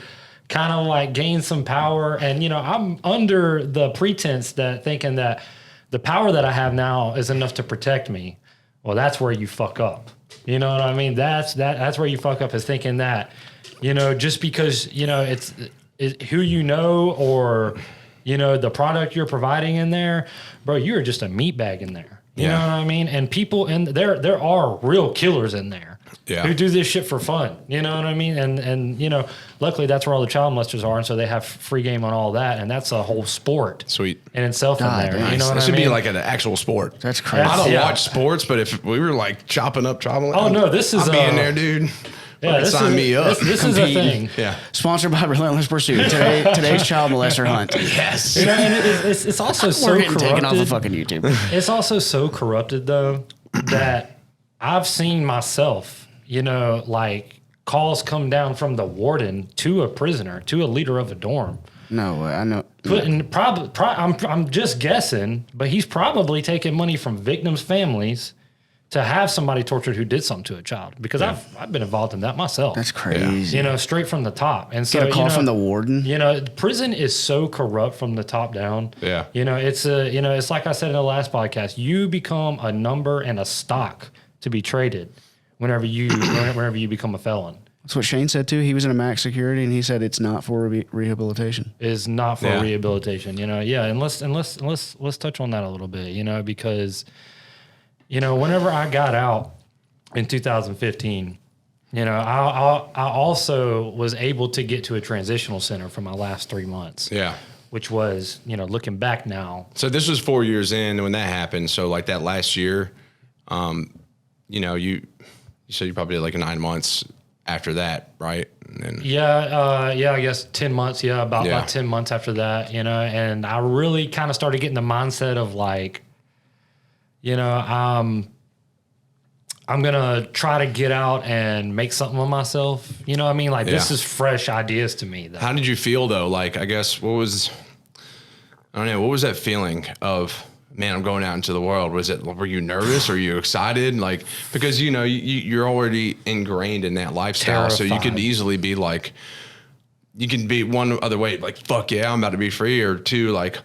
kind of like gained some power, and, you know, I'm under the pretense that thinking that the power that I have now is enough to protect me. Well, that's where you fuck up. You know what I mean? That's where you fuck up, is thinking that, you know, just because, you know, it's who you know or, you know, the product you're providing in there, bro, you're just a meat bag in there. You know what I mean? And people there are real killers in there who do this shit for fun. You know what I mean? And you know, luckily that's where all the child molesters are, and so they have free game on all that, and that's a whole sport. Sweet. In itself in there. nice. You know what It I should mean? be like an actual sport. That's crazy. I don't Yeah. watch sports, but if we were like chopping up, Oh, no, this is, I'd be in there, dude. Yeah, sign me up. This is a thing. Yeah. Sponsored by Relentless Pursuit. Today's child molester hunt. Yes. You know, and it's also so We're getting taken off of corrupted. fucking YouTube. It's also so corrupted though that I've seen myself, you know, like calls come down from the warden to a prisoner, to a leader of a dorm. No way. I know. Putting I'm just guessing, but he's probably taking money from victims' families to have somebody tortured who did something to a child, because I've been involved in that myself. That's crazy. You know, straight from the top. And so Get a call you know, from the warden. You know, prison is so corrupt from the top down. Yeah. You know, it's like I said in the last podcast, you become a number and a stock to be traded whenever you become a felon. That's what Shane said too. He was in a max security, and he said it's not for rehabilitation. Is not for rehabilitation. You know, yeah. And let's touch on that a little bit. You know, because you know, whenever I got out in 2015, you know, I also was able to get to a transitional center for my last 3 months. Yeah. Which was, you know, looking back now. So this was 4 years in when that happened. So like that last year, you know, you said you probably did like 9 months after that, right? And then, I guess 10 months. Yeah, about 10 months after that, you know, and I really kind of started getting the mindset of like, you know, I'm going to try to get out and make something of myself. You know what I mean? Like this is fresh ideas to me. Though. How did you feel though? Like, I guess what was that feeling of, man, I'm going out into the world? Were you nervous? Or were you excited? Like, because, you know, you're already ingrained in that lifestyle. Terrified. So you could easily be like, you can be one other way, like, fuck yeah, I'm about to be free. Or two, like,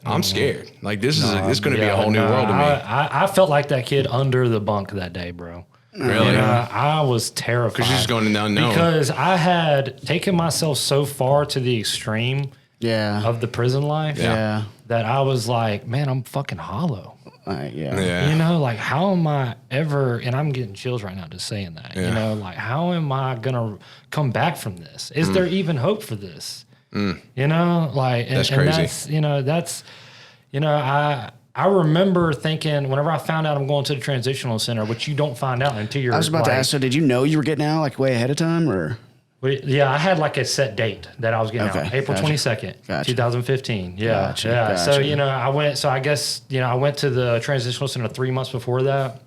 I'm scared. Like, this is going to be a whole new world to me. I felt like that kid under the bunk that day, bro. Really? You know, I was terrified. Because you're just going in the unknown. Because I had taken myself so far to the extreme of the prison life Yeah. that I was like, man, I'm fucking hollow. Yeah. You know, like, how am I ever, and I'm getting chills right now just saying that, you know, like, how am I going to come back from this? Is there even hope for this? You know, like, That's crazy. That's, I remember thinking whenever I found out I'm going to the transitional center, which you don't find out until you're I was about to ask, so did you know you were getting out like way ahead of time, or? Yeah, I had like a set date that I was getting out. April 22nd, 2015. Yeah. So, you know, I went to the transitional center 3 months before that,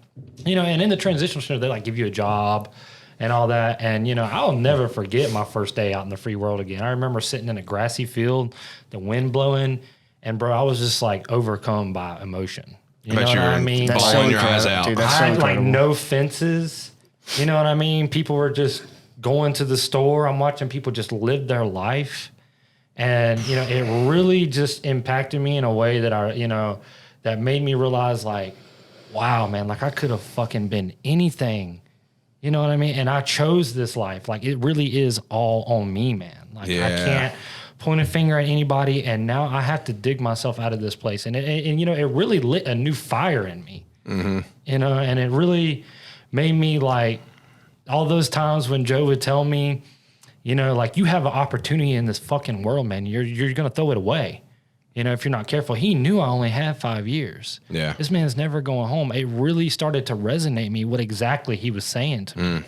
you know, and in the transitional center, they like give you a job and all that. And, you know, I'll never forget my first day out in the free world again. I remember sitting in a grassy field, the wind blowing, and bro, I was just like overcome by emotion. You know what I mean? That's bawling your eyes out. Dude, I that's so had like incredible. no fences. You know what I mean? People were just going to the store. I'm watching people just live their life. And, you know, it really just impacted me in a way that that made me realize like, wow, man, like I could have fucking been anything. You know what I mean? And I chose this life. Like it really is all on me, man. Like I can't point a finger at anybody. And now I have to dig myself out of this place. And you know, it really lit a new fire in me. Mm-hmm. You know, and it really made me like all those times when Joe would tell me, you know, like you have an opportunity in this fucking world, man. You're gonna throw it away. You know, if you're not careful. He knew I only had 5 years. Yeah. This man's never going home. It really started to resonate me what exactly he was saying to me.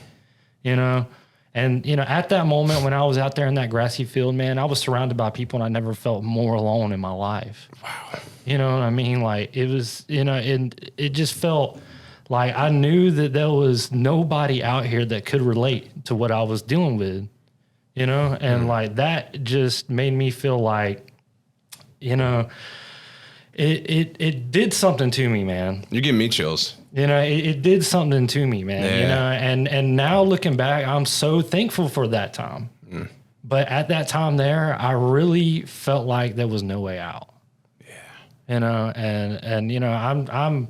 You know? And, you know, at that moment when I was out there in that grassy field, man, I was surrounded by people and I never felt more alone in my life. Wow. You know what I mean? Like it was, you know, it just felt like I knew that there was nobody out here that could relate to what I was dealing with, you know? And like that just made me feel like, you know, it did something to me, man. You're giving me chills. You know, it did something to me, man. Yeah. You know, and now looking back, I'm so thankful for that time. But at that time there, I really felt like there was no way out. Yeah. You know, and you know, I'm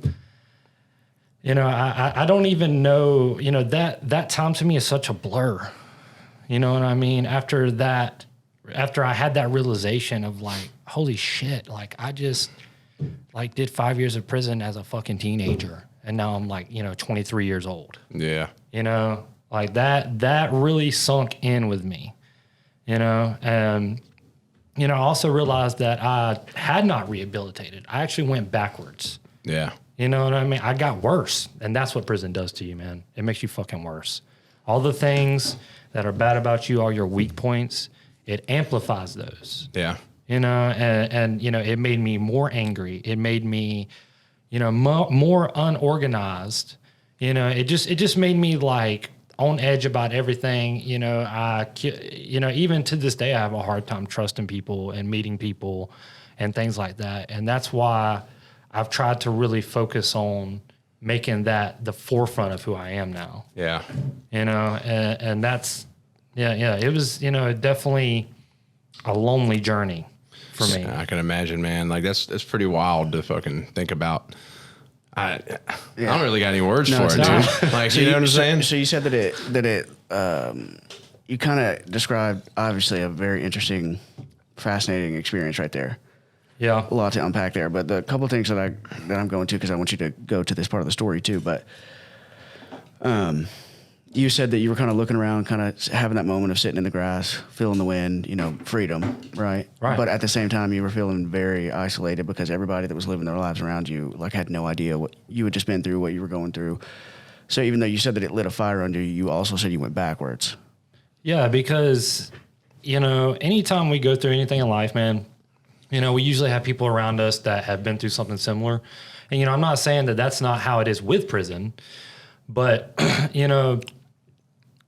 you know, I don't even know, you know, that time to me is such a blur. You know what I mean? After I had that realization of like, holy shit, like I just like did 5 years of prison as a fucking teenager. And now I'm like, you know, 23 years old. Yeah. You know, like that really sunk in with me, you know? And, you know, I also realized that I had not rehabilitated. I actually went backwards. Yeah. You know what I mean? I got worse. And that's what prison does to you, man. It makes you fucking worse. All the things that are bad about you, all your weak points, it amplifies those. Yeah. You know, and you know, it made me more angry. It made me, you know, more unorganized. You know, it just made me like on edge about everything. You know, even to this day, I have a hard time trusting people and meeting people and things like that. And that's why I've tried to really focus on making that the forefront of who I am now. Yeah. You know, and that's, it was, you know, definitely a lonely journey for me. I can imagine, man. Like that's pretty wild to fucking think about. I don't really got any words for it, dude. Like, you know what I'm saying? So you said you kind of described obviously a very interesting, fascinating experience right there. Yeah. A lot to unpack there, but the couple of things that I'm going to, because I want you to go to this part of the story too, but you said that you were kind of looking around, kind of having that moment of sitting in the grass, feeling the wind, you know, freedom, right? Right. But at the same time, you were feeling very isolated because everybody that was living their lives around you, like, had no idea what you had just been through, what you were going through. So even though you said that it lit a fire under you, you also said you went backwards. Yeah, because, you know, anytime we go through anything in life, man, you know, we usually have people around us that have been through something similar. And, you know, I'm not saying that that's not how it is with prison, but, you know,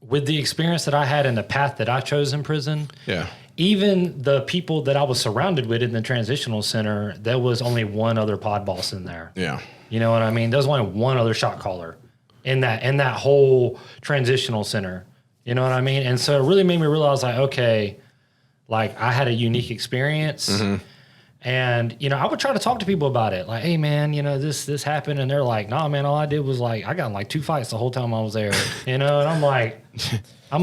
with the experience that I had and the path that I chose in prison, Yeah. even the people that I was surrounded with in the transitional center, there was only one other pod boss in there. Yeah. You know what I mean? There was only one other shot caller in that whole transitional center. You know what I mean? And so it really made me realize, like, okay, like, I had a unique experience. Mm-hmm. And, you know, I would try to talk to people about it. Like, hey, man, you know, this happened. And they're like, nah, man, all I did was, like, I got in, like, 2 fights the whole time I was there. You know? And I'm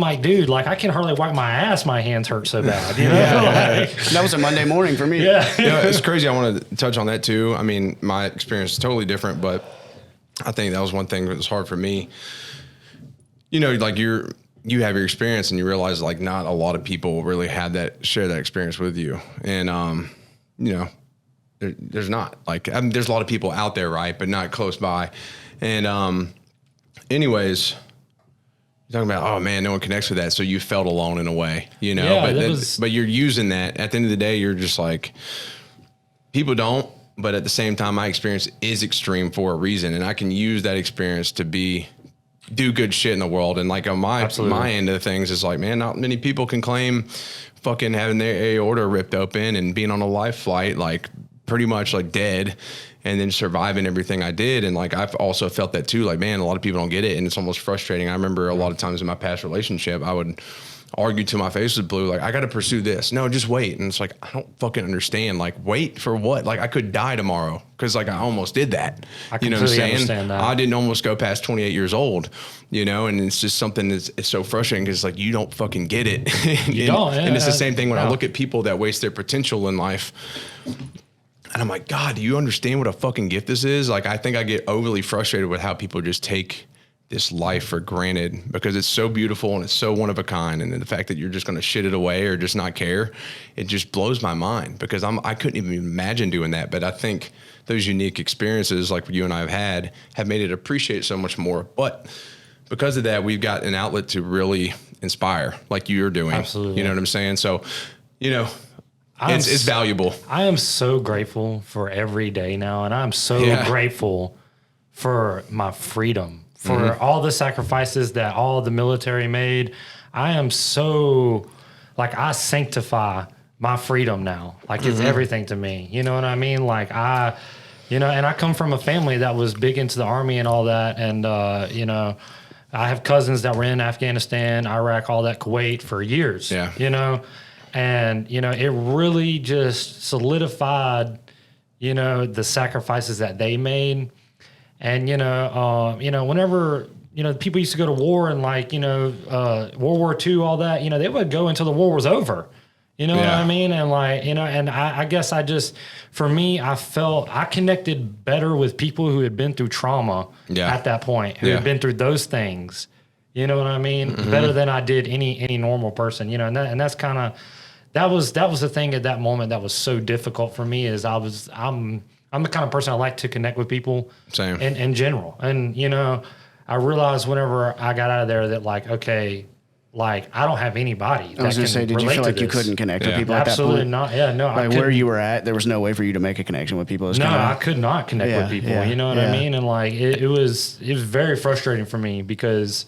like, dude, like, I can hardly wipe my ass. My hands hurt so bad. You know? Like, That was a Monday morning for me. yeah. You know, it's crazy. I want to touch on that too. I mean, my experience is totally different, but I think that was one thing that was hard for me. You know, like, you have your experience and you realize, like, not a lot of people really had share that experience with you. And, you know, there's not, like, I mean, there's a lot of people out there, right, but not close by. And anyways, you're talking about, oh man, no one connects with that, so you felt alone in a way, you know. Yeah, but you're using that. At the end of the day, you're just like, people don't. But at the same time, my experience is extreme for a reason, and I can use that experience to do good shit in the world. And like on my end of things is like, man, not many people can claim fucking having their aorta ripped open and being on a life flight, like pretty much like dead, and then surviving everything I did. And like, I've also felt that too. Like, man, a lot of people don't get it, and it's almost frustrating. I remember a lot of times in my past relationship, I would argue till my face was blue, like, I got to pursue this. No, just wait. And it's like, I don't fucking understand. Like, wait for what? Like, I could die tomorrow because, like, I almost did that. You know what I'm saying? Understand that. I didn't almost go past 28 years old, you know, and it's just something it's so frustrating because, like, you don't fucking get it. You don't. And it's the same thing when I look at people that waste their potential in life. And I'm like, God, do you understand what a fucking gift this is? Like, I think I get overly frustrated with how people just take this life for granted because it's so beautiful and it's so one of a kind. And then the fact that you're just going to shit it away or just not care, it just blows my mind because I couldn't even imagine doing that. But I think those unique experiences like you and I have made it appreciate so much more. But because of that, we've got an outlet to really inspire like you're doing. Absolutely. You know what I'm saying? So, you know, it's valuable. I am so grateful for every day now. And I'm so grateful for my freedom. For all the sacrifices that all the military made. I am so, like, I sanctify my freedom now. Like, it's everything to me. You know what I mean? Like, you know, and I come from a family that was big into the Army and all that. And, you know, I have cousins that were in Afghanistan, Iraq, all that, Kuwait for years. Yeah. You know? And, you know, it really just solidified, you know, the sacrifices that they made. And, you know, whenever, you know, people used to go to war and, like, you know, World War II, all that, you know, they would go until the war was over. You know what I mean? And, like, you know, and I guess for me, I felt I connected better with people who had been through trauma at that point, who had been through those things. You know what I mean? Better than I did any normal person, you know, and that's kind of, that was the thing at that moment that was so difficult for me is I'm the kind of person I like to connect with people. Same. In general. And, you know, I realized whenever I got out of there that like, okay, like I don't have anybody. I was going to say, did you feel like you couldn't connect with people at that point? Absolutely not. Yeah, no. Like where you were at, there was no way for you to make a connection with people. No, I could not connect with people. You know what I mean? And like it was very frustrating for me because.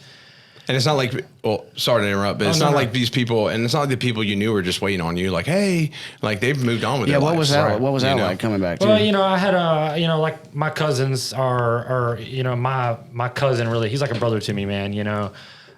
And it's not like, well, sorry to interrupt, but it's not like these people, and it's not like the people you knew were just waiting on you. Like, hey, like they've moved on with their what lives. was that? What was that like coming back to? Well, you know, I had like my cousins are, you know, my cousin really, he's like a brother to me, man. You know,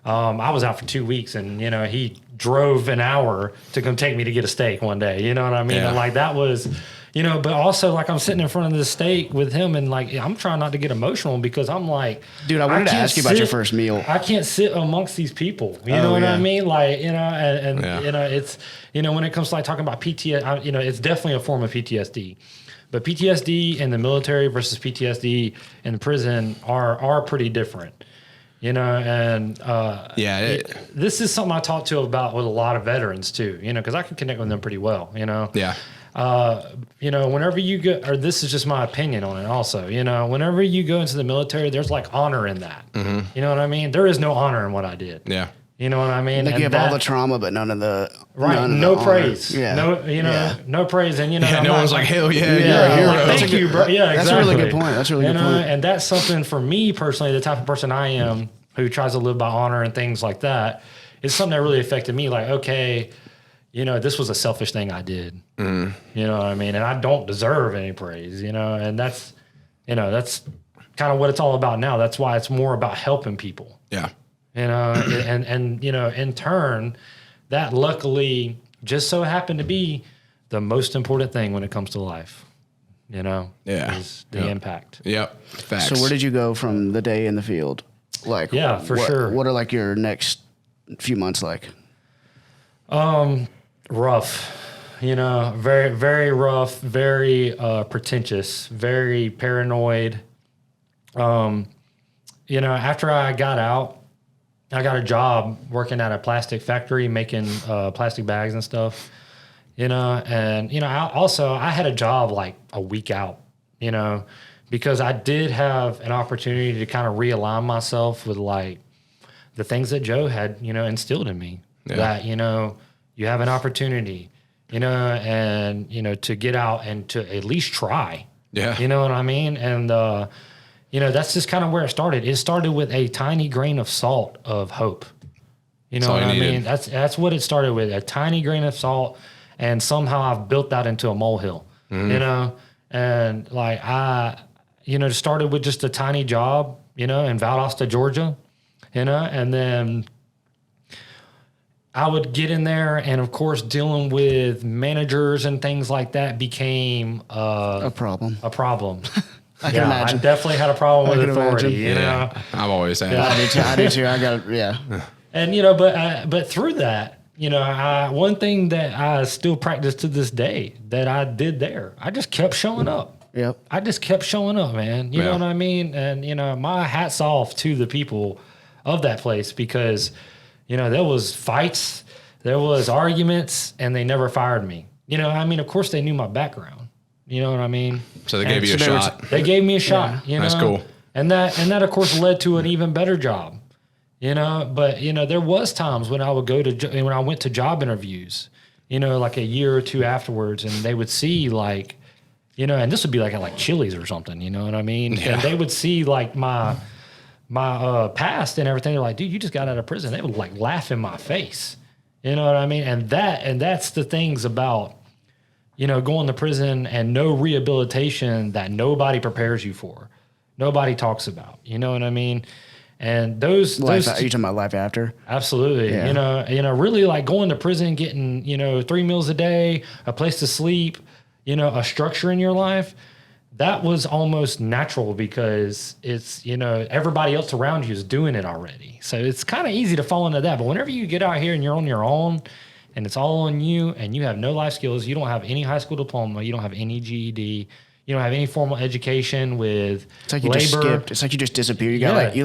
I was out for 2 weeks, and you know, he drove an hour to come take me to get a steak one day. You know what I mean? Yeah. And like that was. You know, but also like I'm sitting in front of the steak with him, and like I'm trying not to get emotional because I'm like, dude, I wanted to ask you about your first meal. I can't sit amongst these people. You know what I mean? Like, you know, and you know, it's, you know, when it comes to like talking about PTSD, you know, it's definitely a form of PTSD. But PTSD in the military versus PTSD in the prison are pretty different. You know, and this is something I talk to about with a lot of veterans too. You know, because I can connect with them pretty well. You know. Yeah. You know, whenever you go, or this is just my opinion on it also, you know, whenever you go into the military, there's like honor in that. Mm-hmm. You know what I mean? There is no honor in what I did. Yeah. You know what I mean? Like and you have all the trauma, but none of the no praise. Yeah. No, you know, no praise. And you know, no one's like, hell yeah, you're a hero. like, Thank you, bro. Yeah, exactly. That's a really good point. That's a really good point. And that's something for me personally, the type of person I am who tries to live by honor and things like that, is something that really affected me. Like, okay, you know, this was a selfish thing I did. Mm. You know what I mean? And I don't deserve any praise, you know, and that's, you know, that's kind of what it's all about now. That's why it's more about helping people. Yeah. You know, and, you know, in turn, that luckily just so happened to be the most important thing when it comes to life, you know, is the impact. Yep. Facts. So where did you go from the day in the field? Like, sure. What are like your next few months like? Rough, you know, very, very rough, very pretentious, very paranoid. You know, after I got out, I got a job working at a plastic factory making plastic bags and stuff, you know, and, you know, I had a job like a week out, you know, because I did have an opportunity to kind of realign myself with like the things that Joe had, you know, instilled in me that, you know, you have an opportunity, you know, and, you know, to get out and to at least try. Yeah. You know what I mean? And, you know, that's just kind of where it started. It started with a tiny grain of salt of hope. You know what I mean? That's what it started with, a tiny grain of salt. And somehow I've built that into a molehill, you know? And like you know, started with just a tiny job, you know, in Valdosta, Georgia, you know, and then I would get in there, and of course, dealing with managers and things like that became a problem. A problem. I can imagine. I definitely had a problem with authority. You know, I've always had. Yeah, I do too. I got And you know, but through that, you know, one thing that I still practice to this day that I did there, I just kept showing up. Yep. I just kept showing up, man. You know what I mean? And you know, my hat's off to the people of that place because, you know, there was fights, there was arguments, and they never fired me. You know, I mean, of course they knew my background. You know what I mean? So they gave you a shot. They gave me a shot. You know, that's cool. And that of course led to an even better job. You know, but you know, there was times when I would when I went to job interviews, you know, like a year or two afterwards, and they would see like, you know, and this would be like at like Chili's or something. You know what I mean? Yeah. And they would see like my past and everything. They're like, dude, you just got out of prison. They would like laugh in my face. You know what I mean? And that's the things about, you know, going to prison and no rehabilitation that nobody prepares you for. Nobody talks about. You know what I mean? And those are you talking about life after? Absolutely. Yeah. You know, really like going to prison, getting, you know, 3 meals a day, a place to sleep, you know, a structure in your life. That was almost natural because it's, you know, everybody else around you is doing it already. So it's kind of easy to fall into that. But whenever you get out here and you're on your own and it's all on you and you have no life skills, you don't have any high school diploma, you don't have any GED, have any formal education with It's like you labor. just skipped. It's like you just disappeared. You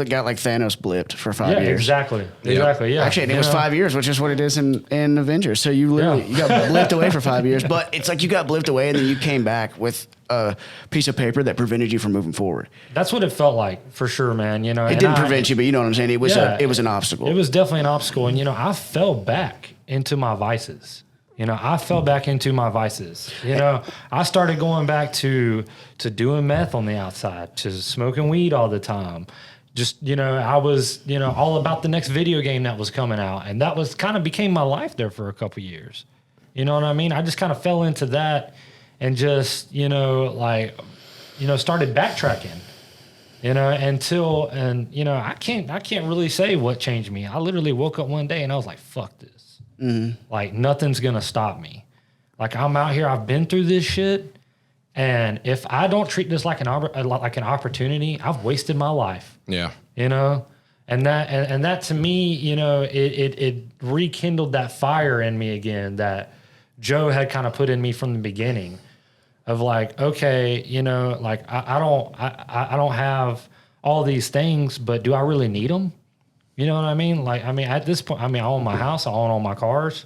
got like Thanos blipped for 5 Yeah, years. exactly. Yeah. Actually, it was 5 years, which is what it is in Avengers. So you literally you got blipped away for 5 years, but it's like you got blipped away and then you came back with a piece of paper that prevented you from moving forward. That's what it felt like for sure, man. It didn't prevent you, but you know what I'm saying. It was it was an obstacle. It was definitely an obstacle, and I fell back into my vices. I fell back into my vices. I started going back to doing meth on the outside, to smoking weed all the time. Just, I was, all about the next video game that was coming out. And that was kind of became my life there for a couple years. You know what I mean? I just kind of fell into that and just, started backtracking. I can't really say what changed me. I literally woke up one day and I was like, fuck this. Mm-hmm. Like, nothing's going to stop me. Like, I'm out here. I've been through this shit. And if I don't treat this like an opportunity, I've wasted my life. Yeah. And that to me, it rekindled that fire in me again that Joe had kind of put in me from the beginning of like, okay, I don't have all these things, but do I really need them? You know what I mean? Like, at this point, I own my house, I own all my cars.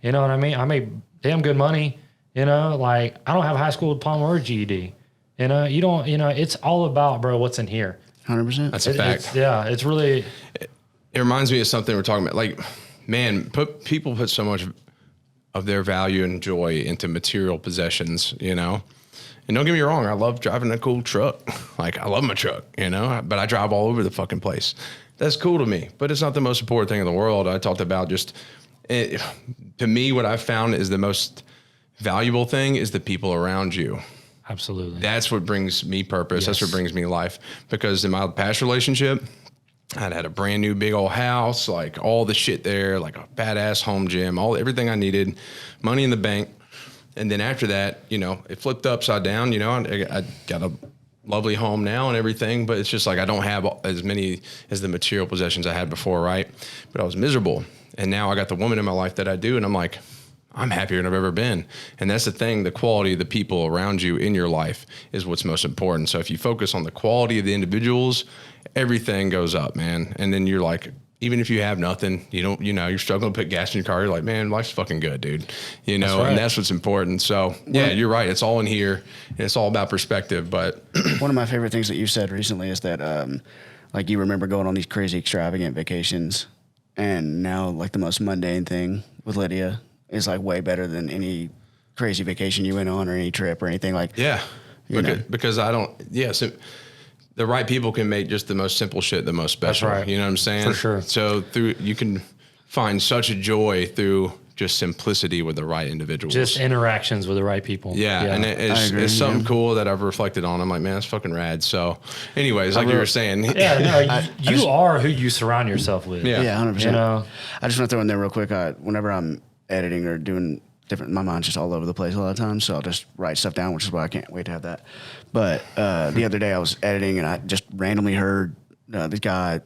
You know what I mean? I make damn good money. Like, I don't have a high school diploma or GED. You don't, it's all about, bro, what's in here. 100%. That's a fact. It's really. It reminds me of something we're talking about. Like, man, people put so much of their value and joy into material possessions, And don't get me wrong, I love driving a cool truck. Like, I love my truck, but I drive all over the fucking place. That's cool to me, but it's not the most important thing in the world. I talked about to me, what I've found is the most valuable thing is the people around you. Absolutely. That's what brings me purpose. Yes. That's what brings me life. Because in my past relationship, I'd had a brand new big old house, like all the shit there, like a badass home gym, everything I needed, money in the bank. And then after that, it flipped upside down. I got a lovely home now and everything, but it's just like I don't have as many as the material possessions I had before, right? But I was miserable. And now I got the woman in my life that I do, and I'm like, I'm happier than I've ever been. And that's the thing, the quality of the people around you in your life is what's most important. So if you focus on the quality of the individuals, everything goes up, man. And then you're like, even if you have nothing, you're struggling to put gas in your car, you're like, man, life's fucking good, dude. That's right. And that's what's important. So yeah, you're right. It's all in here and it's all about perspective. But one of my favorite things that you said recently is that, like, you remember going on these crazy extravagant vacations, and now like the most mundane thing with Lydia is like way better than any crazy vacation you went on or any trip or anything like. Yeah. Because I don't, so the right people can make just the most simple shit the most special. That's right. You know what I'm saying? For sure. So you can find such a joy through just simplicity with the right individuals. Just interactions with the right people. Yeah. And it's something cool that I've reflected on. I'm like, man, that's fucking rad. So anyways, like you were saying. Yeah, no, you are who you surround yourself with. Yeah, 100%. I just want to throw in there real quick. Whenever I'm editing or doing different, my mind's just all over the place a lot of times. So I'll just write stuff down, which is why I can't wait to have that. But the other day I was editing and I just randomly heard this guy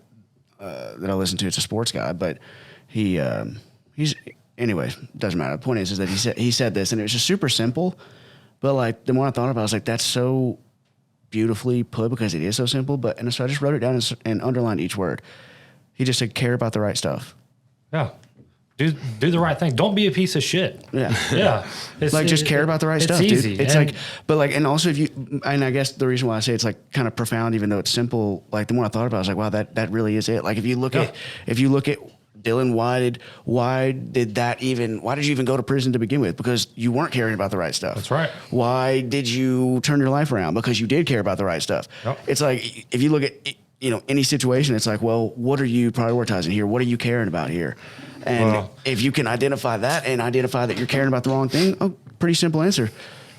that I listen to. It's a sports guy, but he's anyway, doesn't matter. The point is that he said this, and it was just super simple. But like the more I thought about it, I was like, that's so beautifully put because it is so simple. And so I just wrote it down and underlined each word. He just said, care about the right stuff. Yeah. Do the right thing. Don't be a piece of shit. Yeah. Yeah. Just care about the right stuff, it's easy. Dude. It's like, but like, and also and I guess the reason why I say it's like kind of profound, even though it's simple, like the more I thought about it, I was like, wow, that really is it. Like if you look at Dylan, why did you even go to prison to begin with? Because you weren't caring about the right stuff. That's right. Why did you turn your life around? Because you did care about the right stuff. Yep. It's like, if you look at, any situation, it's like, well, what are you prioritizing here? What are you caring about here? And if you can identify that and identify that you're caring about the wrong thing, pretty simple answer.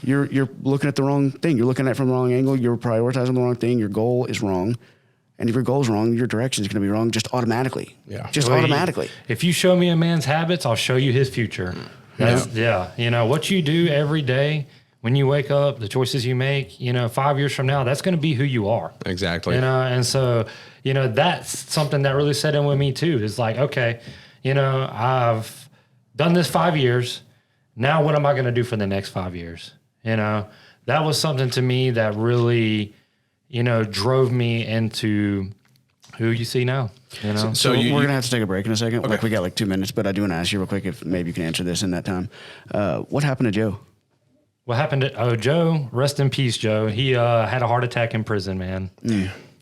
You're looking at the wrong thing. You're looking at it from the wrong angle. You're prioritizing the wrong thing. Your goal is wrong. And if your goal is wrong, your direction is going to be wrong just automatically. Yeah. Automatically. If you show me a man's habits, I'll show you his future. What you do every day when you wake up, the choices you make, 5 years from now, that's going to be who you are. Exactly. And so, that's something that really set in with me too. Is like, okay, I've done this 5 years. Now what am I going to do for the next 5 years? that was something to me that really, drove me into who you see now. So we're gonna have to take a break in a second. Okay. Like we got like 2 minutes, but I do want to ask you real quick if maybe you can answer this in that time. What happened to Joe? What happened to Joe? Rest in peace, Joe. He had a heart attack in prison, man.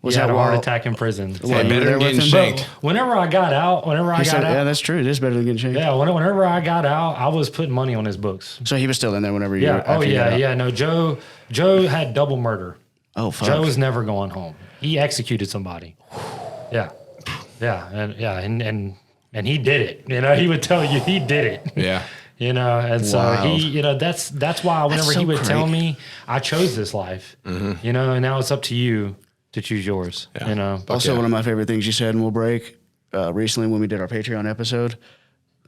Was he had that a heart attack in prison. Hey, better than getting shanked. Whenever I got out, yeah, that's true. It is better than getting shanked. Yeah, whenever I got out, I was putting money on his books. So he was still in there whenever you. Yeah. Oh yeah, yeah. No, Joe had double murder. Oh fuck. Joe was never going home. He executed somebody. Yeah, and he did it. He would tell you he did it. Yeah. And so he, that's why whenever he would tell me, I chose this life, and now it's up to you to choose yours, Also, one of my favorite things you said, and we'll break, recently when we did our Patreon episode,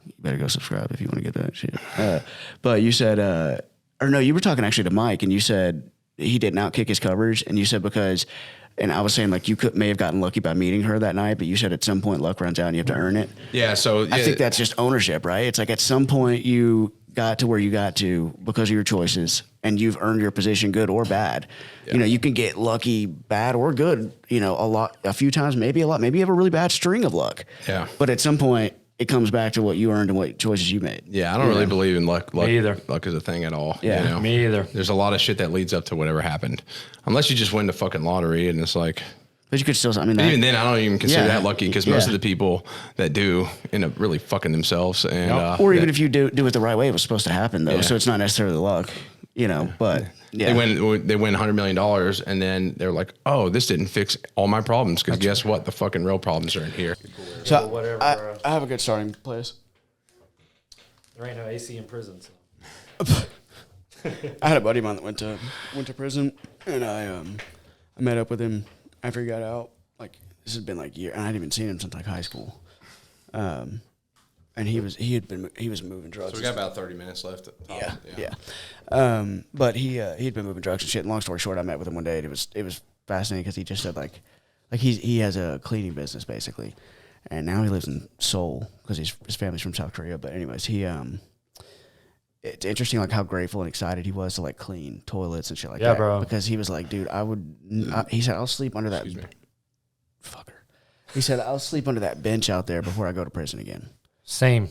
you better go subscribe if you want to get that shit. But you said, or no, you were talking actually to Mike, and you said he didn't outkick his coverage, and you said because, and I was saying like you may have gotten lucky by meeting her that night, but you said at some point luck runs out and you have to earn it. Yeah, so I think that's just ownership, right? It's like at some point you got to where you got to because of your choices, and you've earned your position, good or bad. Yeah. You can get lucky, bad or good, a few times, maybe a lot, maybe you have a really bad string of luck. Yeah. But at some point it comes back to what you earned and what choices you made. Yeah, I don't really believe in luck. Me either. Luck is a thing at all. Yeah, me either. There's a lot of shit that leads up to whatever happened, unless you just win the fucking lottery and it's like. But you could still, even then, I don't even consider that lucky because most of the people that do end up really fucking themselves. And or even if you do it the right way, it was supposed to happen though. Yeah. So it's not necessarily luck, but they win $100 million and then they're like, oh, this didn't fix all my problems because guess what? The fucking real problems are in here. So I have a good starting place. There ain't no AC in prison. So. I had a buddy of mine that went to prison, and I met up with him after he got out. Like this has been like a year, and I hadn't even seen him since like high school. And he was moving drugs. So we got about 30 minutes left. Yeah. But he'd been moving drugs and shit. And long story short, I met with him one day, and it was fascinating because he just said like he has a cleaning business basically, and now he lives in Seoul because his family's from South Korea. But anyways, it's interesting like how grateful and excited he was to like clean toilets and shit like that. Yeah, bro. Because he was like, dude, he said, I'll sleep under that. Fucker. He said, I'll sleep under that bench out there before I go to prison again. Same.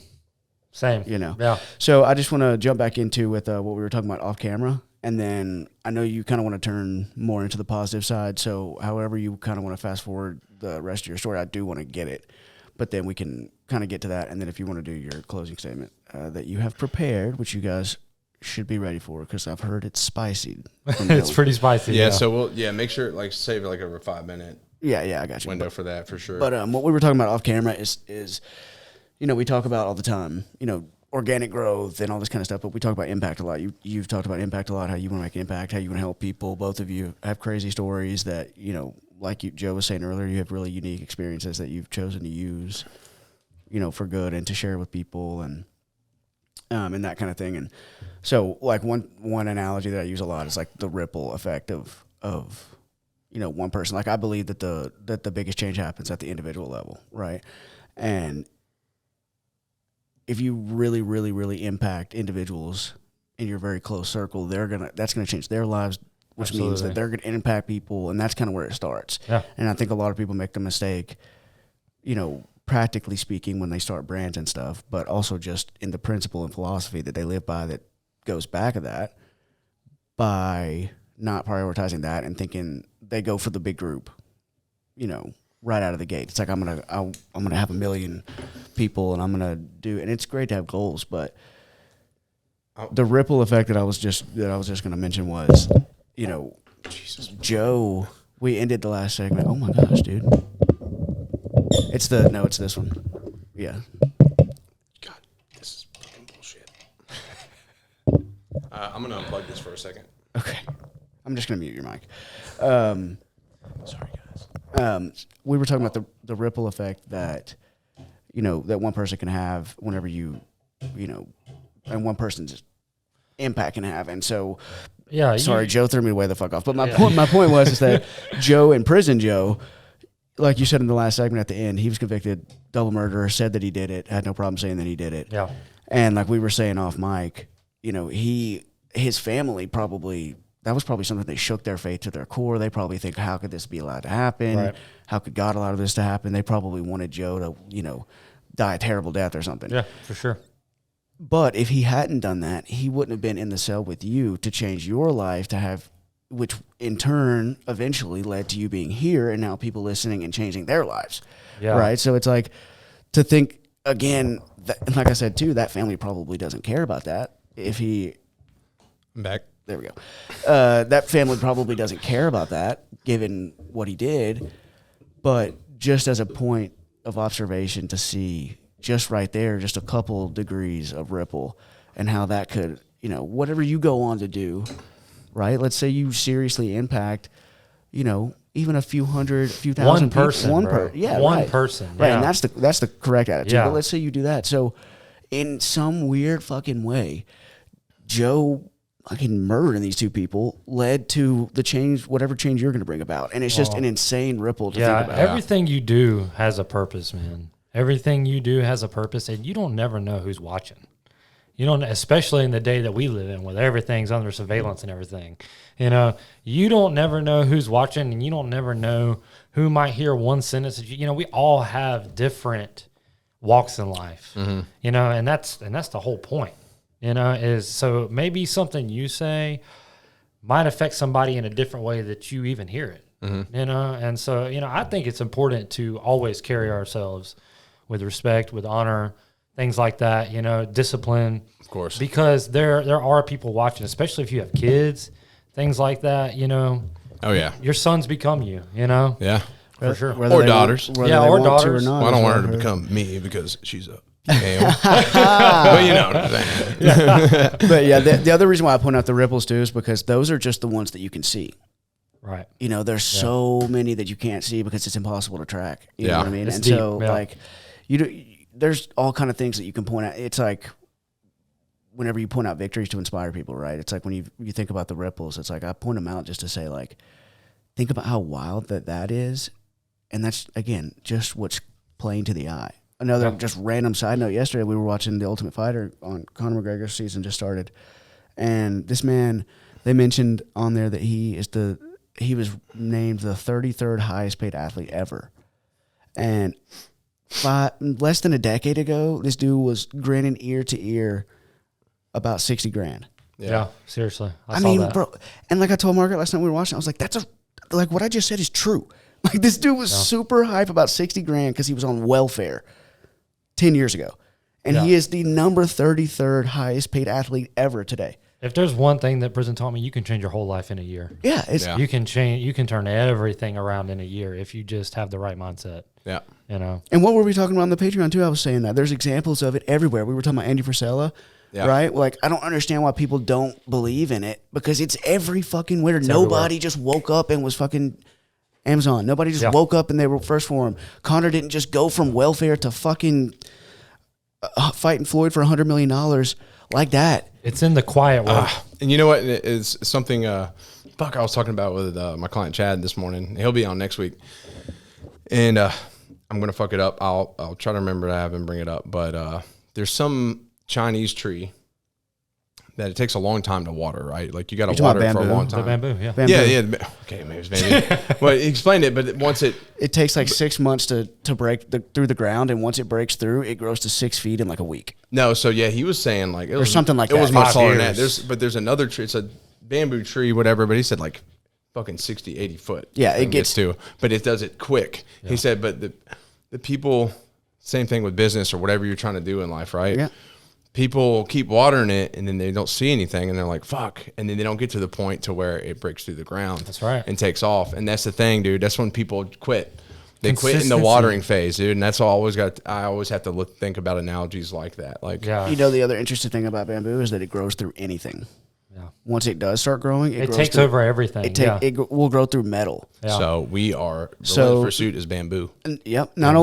Yeah. So I just want to jump back into with what we were talking about off camera. And then I know you kind of want to turn more into the positive side. So however you kind of want to fast forward the rest of your story, I do want to get it. But then we can kind of get to that. And then if you want to do your closing statement that you have prepared, which you guys should be ready for because I've heard it's spicy. It's pretty spicy. Yeah, so make sure save like over 5 minute. Yeah, I got you. Window for that for sure. But what we were talking about off camera is we talk about all the time, organic growth and all this kind of stuff, but we talk about impact a lot. You've talked about impact a lot, how you want to make impact, how you want to help people. Both of you have crazy stories that, like Joe was saying earlier, you have really unique experiences that you've chosen to use, for good and to share with people and that kind of thing. And so like one analogy that I use a lot is like the ripple effect of one person. Like I believe that the biggest change happens at the individual level, right? And if you really, really, really impact individuals in your very close circle, that's gonna change their lives, which Absolutely. means that they're gonna impact people, and that's kind of where it starts. Yeah. And I think a lot of people make the mistake, practically speaking, when they start brands and stuff, but also just in the principle and philosophy that they live by that goes back of that, by not prioritizing that and thinking they go for the big group, right out of the gate. It's like I'm gonna have 1 million people and I'm gonna do, and it's great to have goals, but the ripple effect that I was just gonna mention was, Joe. We ended the last segment. Oh my gosh, dude! It's this one. Yeah. God, this is fucking bullshit. I'm gonna unplug this for a second. Okay. I'm just gonna mute your mic. Sorry, guys. We were talking about the ripple effect that, that one person can have whenever and one person's impact can have. And so, sorry, Joe threw me way the fuck off. But my point was is that Joe in prison, like you said in the last segment at the end, he was convicted, double murder, said that he did it, had no problem saying that he did it. Yeah. And like we were saying off mic, his family probably that was probably something they shook their faith to their core. They probably think, how could this be allowed to happen? Right. How could God allow this to happen? They probably wanted Joe to, you know, die a terrible death or something. Yeah, for sure. But if he hadn't done that, he wouldn't have been in the cell with you to change your life, to have, which in turn eventually led to you being here and now people listening and changing their lives. Yeah. Right. So it's like to think again, that, like I said too, that family probably doesn't care about that. If he, I'm back. there we go. That family probably doesn't care about that given what he did. But just as a point of observation to see just right there, just a couple degrees of ripple and how that could, you know, whatever you go on to do, right? Let's say you seriously impact, you know, even a few hundred, a few thousand One person, people. bro. Yeah, One right. person. Right, Yeah. and that's the correct attitude. Yeah. But let's say you do that. So in some weird fucking way, Joe fucking murdering these two people led to the change, whatever change you're going to bring about. And it's just an insane ripple to think about. Everything you do has a purpose, man. Everything you do has a purpose, and you don't never know who's watching. You don't, especially in the day that we live in, where everything's under surveillance and everything. You know, you don't never know who's watching, and you don't never know who might hear one sentence. You know, we all have different walks in life. You know, and that's the whole point. You know, is so maybe something you say might affect somebody in a different way that you even hear it. You know, and so, you know, I think it's important to always carry ourselves with respect, with honor, things like that, you know, discipline. Of course. Because there are people watching, especially if you have kids, things like that, you know. Oh, yeah. Your sons become you, you know. Yeah. For sure. Whether Or they daughters. Want, whether Yeah, they or want to daughters. not, Well, I don't is want what her to I've heard. become me because she's a male. But you know what I'm saying. But yeah, the other reason why I point out the ripples too is because those are just the ones that you can see. Right. You know, there's so many that you can't see because it's impossible to track. You know Yeah. what I mean? It's And deep, so yeah. like there's all kind of things that you can point out. It's like whenever you point out victories to inspire people, right? It's like when you think about the ripples, it's like I point them out just to say like, think about how wild that is. And that's, again, just what's plain to the eye. Another just random side note, yesterday we were watching The Ultimate Fighter on Conor McGregor's season just started. And this man, they mentioned on there that he was named the 33rd highest paid athlete ever. And less than a decade ago, this dude was grinning ear to ear about $60,000. Yeah, seriously. I I saw mean, that. bro, and like I told Margaret last night we were watching, I was like, like what I just said is true. Like this dude was super hype about $60,000 because he was on welfare 10 years ago. And he is the number 33rd highest paid athlete ever today. If there's one thing that prison taught me, you can change your whole life in a year. Yeah. It's, Yeah. You can change. You can turn everything around in a year if you just have the right mindset. Yeah. You know. And what were we talking about on the Patreon too? I was saying that there's examples of it everywhere. We were talking about Andy Frisella, right? Like, I don't understand why people don't believe in it because it's every fucking winter. Nobody just woke up and was fucking Amazon. Nobody just woke up and they were first for him. Conor didn't just go from welfare to fucking fighting Floyd for $100 million like that. It's in the quiet work. And you know what is something, I was talking about with my client Chad this morning. He'll be on next week. And I'm going to fuck it up. I'll try to remember to have him bring it up. But there's some Chinese tree that it takes a long time to water, right? Like you got to water it for a long The time. bamboo, yeah. Bamboo. Yeah. Okay, maybe it's bamboo. Well, he explained it, but once It takes like 6 months to break through the ground, and once it breaks through, it grows to 6 feet in like a week. No, so yeah, he was saying like it was something like it that. was much 5 taller than years. that. There's another tree. It's a bamboo tree, whatever. But he said like fucking 60, 80 foot. Yeah, it gets to, but it does it quick. Yeah. He said, but the people, same thing with business or whatever you're trying to do in life, right? Yeah. People keep watering it and then they don't see anything and they're like, fuck. And then they don't get to the point to where it breaks through the ground. That's right. And takes off. And that's the thing, dude. That's when people quit. They quit in the Consistency. watering phase, dude. And that's all I always have to think about analogies like that. Like, Yeah. You know, the other interesting thing about bamboo is that it grows through anything. Yeah. Once it does start growing, It grows takes through, over everything. It will grow through metal. Yeah. So we are So- relentless pursuit is bamboo. And, yep. Not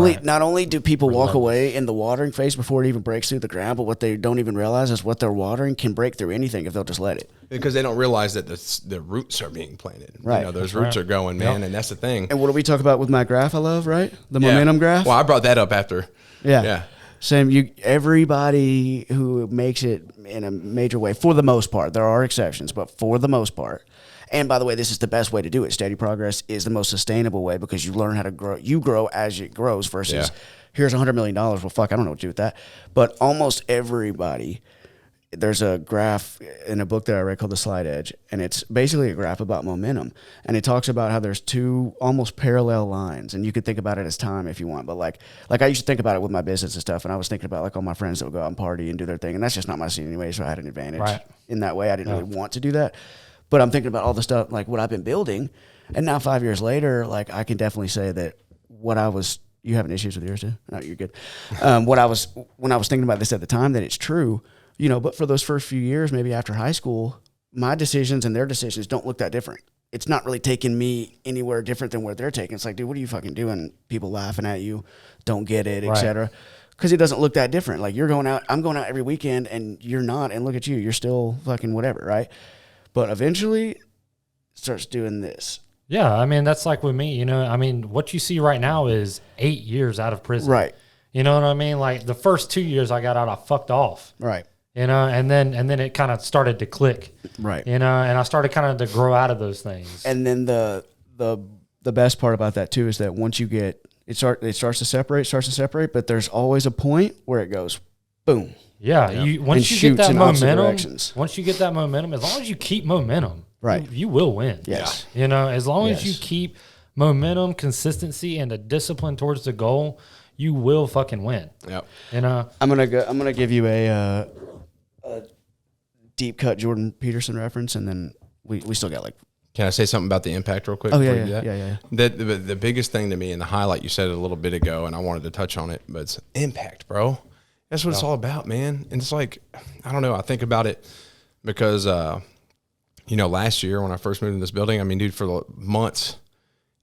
only do people walk away in the watering phase before it even breaks through the ground, but what they don't even realize is what they're watering can break through anything if they'll just let it. Because they don't realize that the roots are being planted. Right. You know, those That's roots right. are going, man, and that's the thing. And what do we talk about with my graph I love, right? The Yeah. momentum graph? Well, I brought that up after. Yeah. Yeah. Same. Everybody who makes it in a major way for the most part. There are exceptions, but for the most part. And by the way, this is the best way to do it. Steady progress is the most sustainable way because you learn how to grow. You grow as it grows versus here's $100 million. Well, fuck, I don't know what to do with that. But almost everybody, there's a graph in a book that I read called The Slide Edge, and it's basically a graph about momentum. And it talks about how there's two almost parallel lines, and you could think about it as time if you want. But like I used to think about it with my business and stuff, and I was thinking about like all my friends that would go out and party and do their thing, and that's just not my scene anyway, so I had an advantage in that way. I didn't really want to do that. But I'm thinking about all the stuff, like what I've been building, and now 5 years later, like I can definitely say that what I was – you having issues with yours too? No, you're good. When I was thinking about this at the time, that it's true – you know, but for those first few years, maybe after high school, my decisions and their decisions don't look that different. It's not really taking me anywhere different than where they're taking. It's like, dude, what are you fucking doing? People laughing at you, don't get it, et cetera. Because it doesn't look that different. Like you're going out, I'm going out every weekend and you're not, and look at you, you're still fucking whatever, right? But eventually it starts doing this. Yeah, I mean, that's like with me, you know, I mean, what you see right now is 8 years out of prison. Right. You know what I mean? Like the first 2 years I got out, I fucked off. Right. You know, and then it kind of started to click. Right. You know, and I started kind of to grow out of those things. And then the best part about that too is that once you get it starts to separate, but there's always a point where it goes boom. Yeah. Once you get that momentum, as long as you keep momentum, right, you will win. Yes. You know, as long as you keep momentum, consistency, and a discipline towards the goal, you will fucking win. Yep. You know, I'm gonna give you a deep cut Jordan Peterson reference, and then we still got like. Can I say something about the impact real quick? Oh yeah. The biggest thing to me in the highlight, you said it a little bit ago, and I wanted to touch on it, but it's impact, bro. That's what it's all about, man. And it's like, I don't know. I think about it because, you know, last year when I first moved in this building, I mean, dude, for months,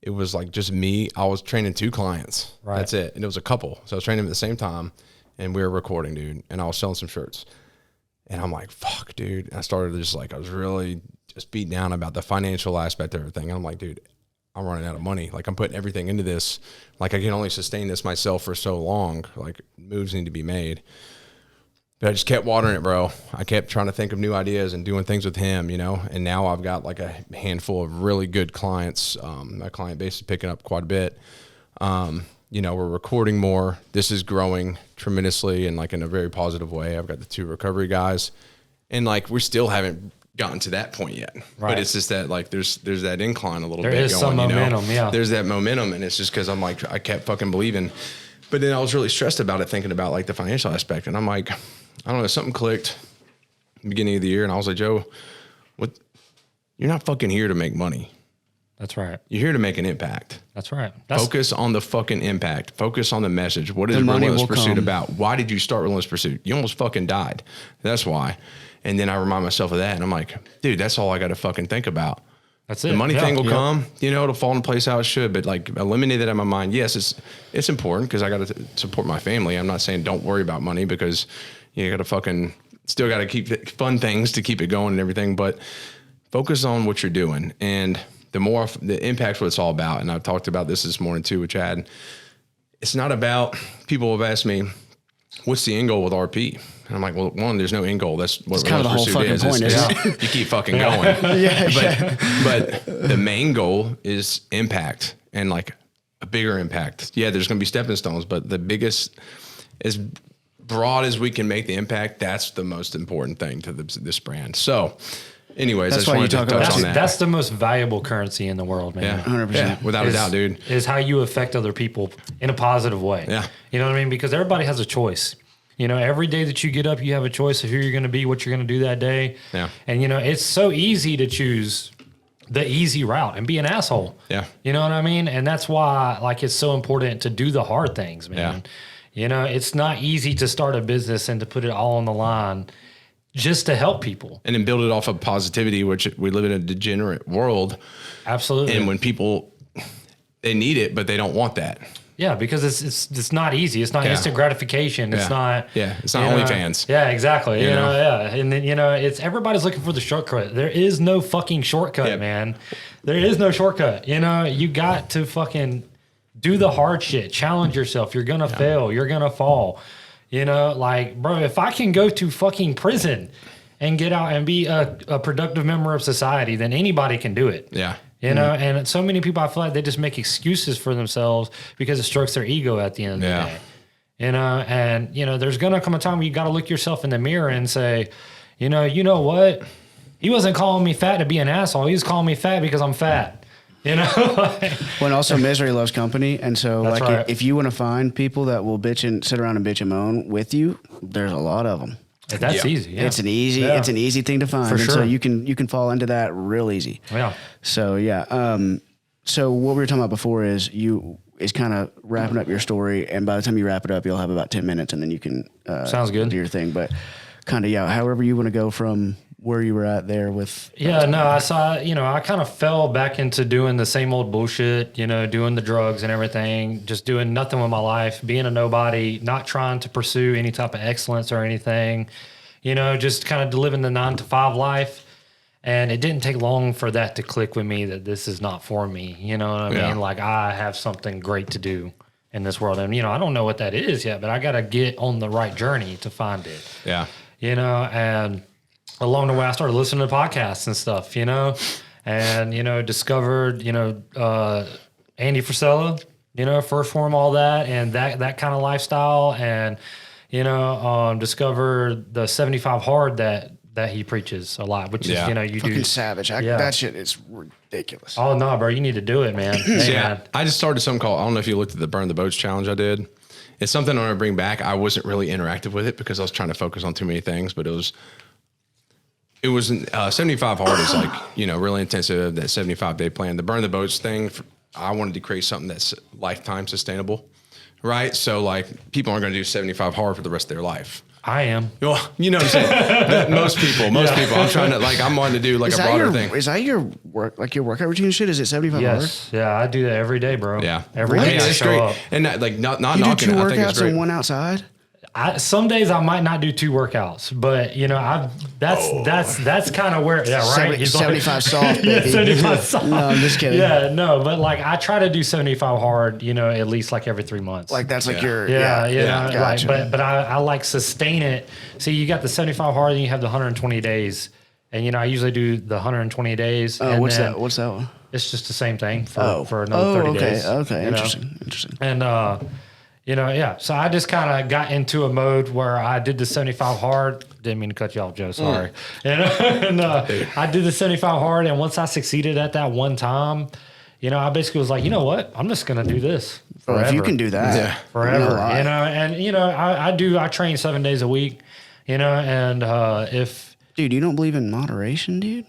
it was like just me. I was training 2 clients. Right. That's it. And it was a couple. So I was training them at the same time, and we were recording, dude. And I was selling some shirts. And I'm like, fuck, dude. And I started just like, I was really just beat down about the financial aspect of everything. And I'm like, dude, I'm running out of money. Like, I'm putting everything into this. Like, I can only sustain this myself for so long. Like, moves need to be made. But I just kept watering it, bro. I kept trying to think of new ideas and doing things with him, you know. And now I've got like a handful of really good clients. My client base is picking up quite a bit. You know, we're recording more. This is growing tremendously and like in a very positive way. I've got the 2 recovery guys, and like we still haven't gotten to that point yet. Right. But it's just that like there's that incline a little bit. There is some momentum, yeah. There's that momentum, and it's just because I'm like I kept fucking believing. But then I was really stressed about it, thinking about like the financial aspect, and I'm like, I don't know, something clicked at the beginning of the year, and I was like, Joe, what? You're not fucking here to make money. That's right. You're here to make an impact. That's right. Focus on the fucking impact. Focus on the message. What is Relentless Pursuit about? Why did you start Relentless Pursuit? You almost fucking died. That's why. And then I remind myself of that, and I'm like, dude, that's all I got to fucking think about. That's it. The money thing will come. You know, it'll fall in place how it should. But like, eliminate that out of my mind. Yes, it's important because I got to support my family. I'm not saying don't worry about money because you got to fucking still got to keep fun things to keep it going and everything. But focus on what you're doing, and the impact's what it's all about. And I've talked about this morning too with Chad. It's not about, people have asked me, what's the end goal with RP? And I'm like, well, one, there's no end goal. That's what kind of the whole fucking point is. You keep fucking going. But the main goal is impact, and like a bigger impact. Yeah, there's going to be stepping stones, but the biggest, as broad as we can make the impact, that's the most important thing to this brand. So anyways, that's I just wanted to touch on that. That's the most valuable currency in the world, man. Yeah, 100%. Yeah, without a doubt, dude. Is how you affect other people in a positive way. Yeah. You know what I mean? Because everybody has a choice. You know, every day that you get up, you have a choice of who you're going to be, what you're going to do that day. Yeah. And, you know, it's so easy to choose the easy route and be an asshole. Yeah. You know what I mean? And that's why, like, it's so important to do the hard things, man. Yeah. You know, it's not easy to start a business and to put it all on the line just to help people. And then build it off of positivity, which we live in a degenerate world. Absolutely. And when people, they need it, but they don't want that. Yeah, because it's not easy. It's not instant gratification. It's not. Yeah, it's not OnlyFans. Yeah, exactly. You know, yeah. And then, you know, it's everybody's looking for the shortcut. There is no fucking shortcut, man. There is no shortcut. You know, you got to fucking do the hard shit. Challenge yourself. You're going to fail. You're going to fall. You know, like, bro, if I can go to fucking prison and get out and be a productive member of society, then anybody can do it. Yeah. You know, and so many people, I feel like they just make excuses for themselves because it strokes their ego at the end of the day. You know, and, you know, there's going to come a time where you got to look yourself in the mirror and say, you know what? He wasn't calling me fat to be an asshole. He was calling me fat because I'm fat. You know? Well, also misery loves company. And so That's like right. if you want to find people that will bitch and sit around and bitch and moan with you, there's a lot of them. That's easy. Yeah. It's an easy thing to find. For and sure. so you can fall into that real easy. Yeah. So yeah. So what we were talking about before is kind of wrapping up your story, and by the time you wrap it up, you'll have about 10 minutes, and then you can Sounds good. do your thing. But kind of however you want to go from where you were at there with. Yeah, no, I saw, I kind of fell back into doing the same old bullshit, doing the drugs and everything, just doing nothing with my life, being a nobody, not trying to pursue any type of excellence or anything, just kind of living the 9-to-5 life. And it didn't take long for that to click with me that this is not for me. You know what I mean? Like, I have something great to do in this world. And, I don't know what that is yet, but I got to get on the right journey to find it. Yeah. And along the way, I started listening to podcasts and stuff, and, discovered, Andy Frisella, First Form, all that, and that kind of lifestyle. And, discovered the 75 hard that he preaches a lot, which is, you fucking do. savage. That shit is ridiculous. Oh, no, bro, you need to do it, man. Hey, man. I just started something called, I don't know if you looked at the Burn the Boats challenge I did. It's something I want to bring back. I wasn't really interactive with it because I was trying to focus on too many things, but it was 75 hard is like, really intensive, that 75-day plan. The Burn the Boats thing, I wanted to create something that's lifetime sustainable, right? So like people aren't going to do 75 hard for the rest of their life. I am. Well, you know what I'm saying? Most people. I'm trying to, I'm wanting to do like a broader thing. Is that your work, like your workout routine shit? Is it 75 Yes. hard? Yeah, I do that every day, bro. Yeah. Every day I It's show great. up. And that, not You do knocking 2 it. I think it's workouts great. and 1 outside? Some days I might not do 2 workouts, but that's kind of where, yeah, right. 75 soft, baby. Yeah, 75 soft. No, I'm just kidding. Yeah, no, but like I try to do 75 hard, at least like every 3 months. Like that's like your Gotcha. Gotcha. But I like sustain it. See, you got the 75 hard, and you have the 120 days, and I usually do the 120 days. Oh, and what's then that? What's that one? It's just the same thing for another 30 days. Okay, interesting. And so I just kind of got into a mode where I did the 75 hard. Didn't mean to cut you off, Joe. Sorry. And I did the 75 hard, and once I succeeded at that one time, I basically was like, you know what? I'm just gonna do this forever. If you can do that, forever. no lie. I train 7 days a week. And if dude, you don't believe in moderation, dude?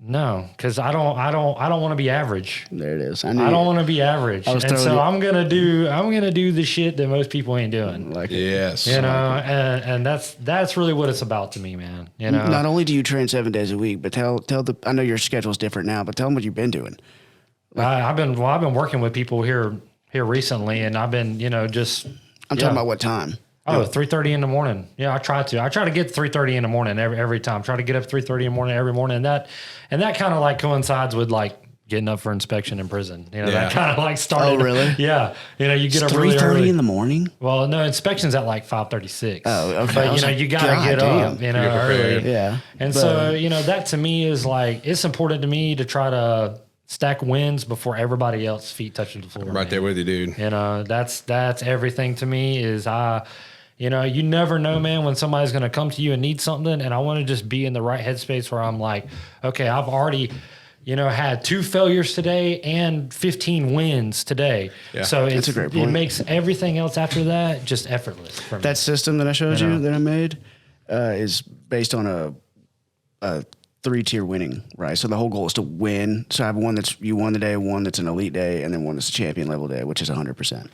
no, because I don't want to be average. There it is. I don't want to be average, and so I'm gonna do the shit that most people ain't doing. Like Yes. And that's really what it's about to me, man. Not only do you train 7 days a week, but tell I know your schedule's different now, but tell them what you've been doing. I've been working with people here recently, and I've been I'm talking about what time. Oh, 3:30 in the morning. Yeah, I try to get 3:30 in the morning every time. Try to get up 3:30 in the morning every morning, and that kind of like coincides with like getting up for inspection in prison. That kind of like started. Oh, really? Yeah. You get up 3:30 really early in the morning. Well, no, inspection's at like 5:36. Oh, okay. But you gotta get up, early. Yeah. And so that to me is like, it's important to me to try to stack wins before everybody else feet touching the floor. Right there with you, dude. That's everything to me. Is you never know, man, when somebody's going to come to you and need something. And I want to just be in the right headspace where I'm like, okay, I've already, had 2 failures today and 15 wins today. Yeah. So that's a great point. It makes everything else after that just effortless for me. That system that I showed you that I made is based on a 3-tier winning, right? So the whole goal is to win. So I have one that's you won the day, one that's an elite day, and then one that's a champion level day, which is 100%.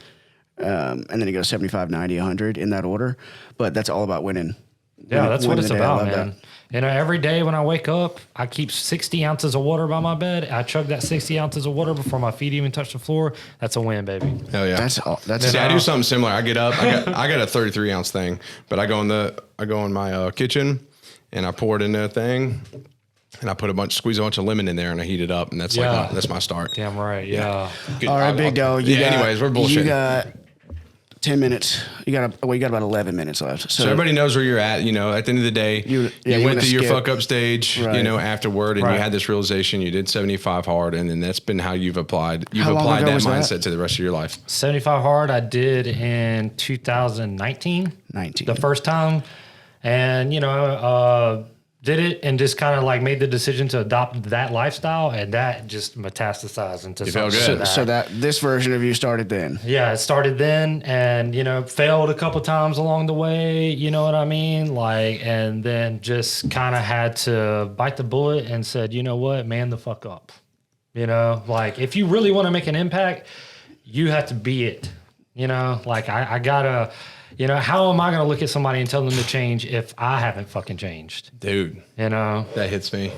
And then it goes 75, 90, 100 in that order. But that's all about winning. Yeah, that's what it's about, man. That. Every day when I wake up, I keep 60 ounces of water by my bed. I chug that 60 ounces of water before my feet even touch the floor. That's a win, baby. Hell yeah. That's I do something similar. I get up. I got a 33 ounce thing, but I go in my kitchen and I pour it in that thing. And I squeeze a bunch of lemon in there, and I heat it up, and that's that's my start. Damn right, yeah. All right, big dog. Anyways, we're bullshitting. You got 10 minutes. You got about 11 minutes left. So everybody knows where you're at. You know, at the end of the day, you went through your fuck up stage, right. you know, afterward, and you had this realization. You did 75 hard, and then that's been how you've applied that mindset to the rest of your life. 75 hard, I did in 2019. The first time, and did it and just kind of like made the decision to adopt that lifestyle, and that just metastasized into something. So that this version of you started then. Yeah, it started then, and failed a couple times along the way. You know what I mean? Like, and then just kind of had to bite the bullet and said, you know what, man, the fuck up. Like if you really want to make an impact, you have to be it. Like I gotta. How am I going to look at somebody and tell them to change if I haven't fucking changed? Dude, that hits me.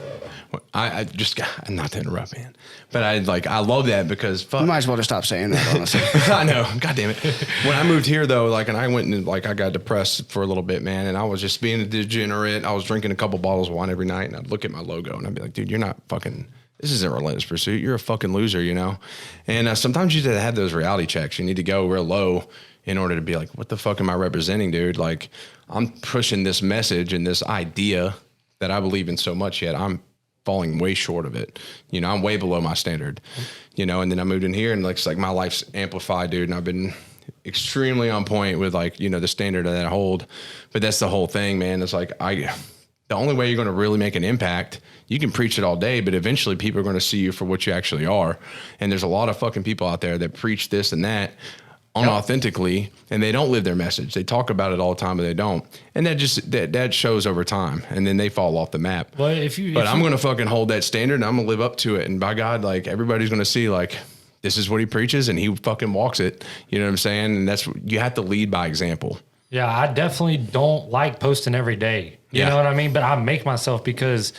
I just got, not to interrupt, man, but I love that because fuck. You might as well just stop saying that, honestly. I know. God damn it. When I moved here though, and I went and I got depressed for a little bit, man. And I was just being a degenerate. I was drinking a couple bottles of wine every night, and I'd look at my logo and I'd be like, dude, you're not fucking, this isn't Relentless Pursuit. You're a fucking loser, And sometimes you need to have those reality checks. You need to go real low in order to be like, what the fuck am I representing, dude? Like, I'm pushing this message and this idea that I believe in so much, yet I'm falling way short of it. I'm way below my standard, and then I moved in here and it's like my life's amplified, dude. And I've been extremely on point with the standard that I hold. But that's the whole thing, man. It's like, the only way you're going to really make an impact, you can preach it all day, but eventually people are going to see you for what you actually are. And there's a lot of fucking people out there that preach this and that unauthentically, and they don't live their message. They talk about it all the time, but they don't. And that shows over time, and then they fall off the map. Well, I'm going to fucking hold that standard, and I'm going to live up to it. And by God, everybody's going to see, this is what he preaches, and he fucking walks it. You know what I'm saying? And you have to lead by example. Yeah, I definitely don't like posting every day. You know what I mean? But I make myself because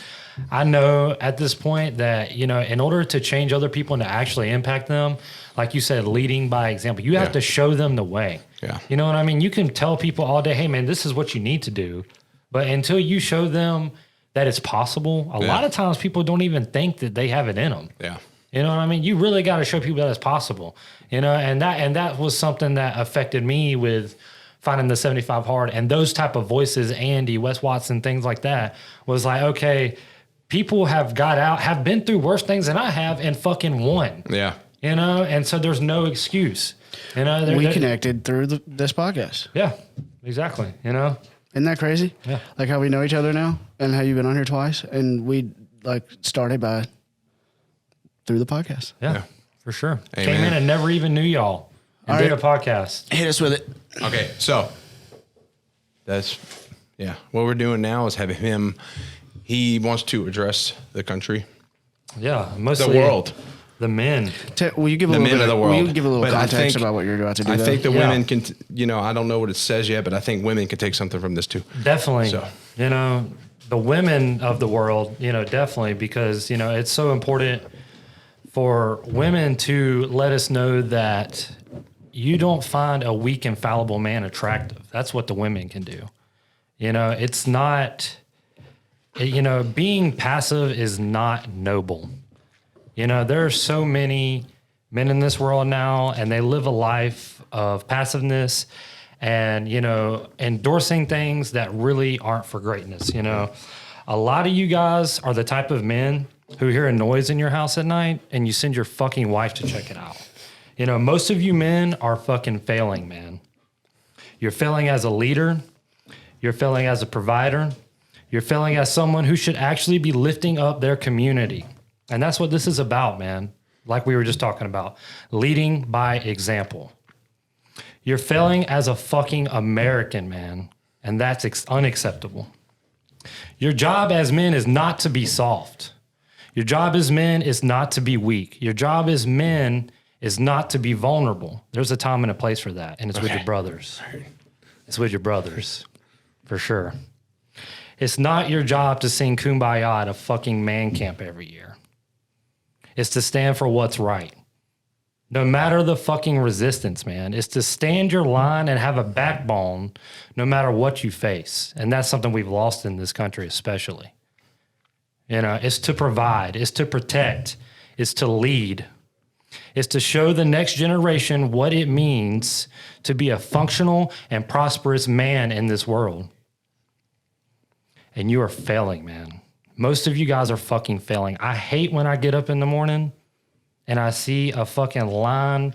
I know at this point that, in order to change other people and to actually impact them, like you said, leading by example, you have to show them the way. Yeah. You know what I mean? You can tell people all day, hey, man, this is what you need to do. But until you show them that it's possible, a lot of times people don't even think that they have it in them. Yeah. You know what I mean? You really got to show people that it's possible. And that was something that affected me with finding the 75 hard and those type of voices, Andy, Wes Watson, things like that, was like, okay, people have been through worse things than I have and fucking won. Yeah. And so there's no excuse. We connected through this podcast. Yeah, exactly. Isn't that crazy? Yeah. Like how we know each other now and how you've been on here twice. And we started through the podcast. Yeah, for sure. Amen. Came in and never even knew y'all and did a podcast. Hit us with it. Okay. So what we're doing now is having him, he wants to address the country. Yeah. Mostly the world. The men. Will you give a little context about what you're about to do? I think the women can, I don't know what it says yet, but I think women can take something from this too. Definitely. So. The women of the world, definitely, because, it's so important for women to let us know that you don't find a weak and fallible man attractive. That's what the women can do. It's not, being passive is not noble. There are so many men in this world now, and they live a life of passiveness and, endorsing things that really aren't for greatness. A lot of you guys are the type of men who hear a noise in your house at night and you send your fucking wife to check it out. Most of you men are fucking failing, man. You're failing as a leader. You're failing as a provider. You're failing as someone who should actually be lifting up their community. And that's what this is about, man. Like we were just talking about, leading by example. You're failing as a fucking American, man. And that's unacceptable. Your job as men is not to be soft. Your job as men is not to be weak. Your job as men is not to be vulnerable. There's a time and a place for that. And it's with your brothers. It's with your brothers, for sure. It's not your job to sing Kumbaya at a fucking man camp every year. It's to stand for what's right. No matter the fucking resistance, man. It's to stand your line and have a backbone no matter what you face. And that's something we've lost in this country especially. It's to provide. It's to protect. It's to lead. is to show the next generation what it means to be a functional and prosperous man in this world. And you are failing, man. Most of you guys are fucking failing. I hate when I get up in the morning and I see a fucking line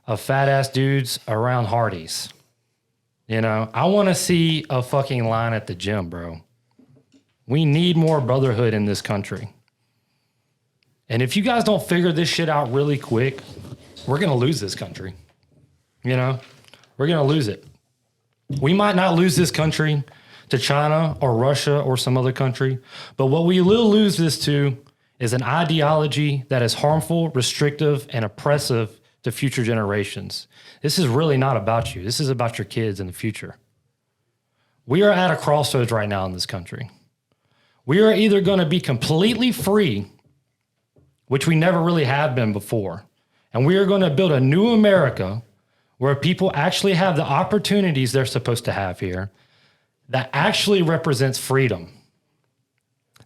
of fat ass dudes around Hardee's. You know, I want to see a fucking line at the gym, bro. We need more brotherhood in this country. And if you guys don't figure this shit out really quick, we're going to lose this country. You know, we're going to lose it. We might not lose this country to China or Russia or some other country, but what we will lose this to is an ideology that is harmful, restrictive, and oppressive to future generations. This is really not about you. This is about your kids in the future. We are at a crossroads right now in this country. We are either going to be completely free, which we never really have been before, and we are going to build a new America where people actually have the opportunities they're supposed to have here, that actually represents freedom,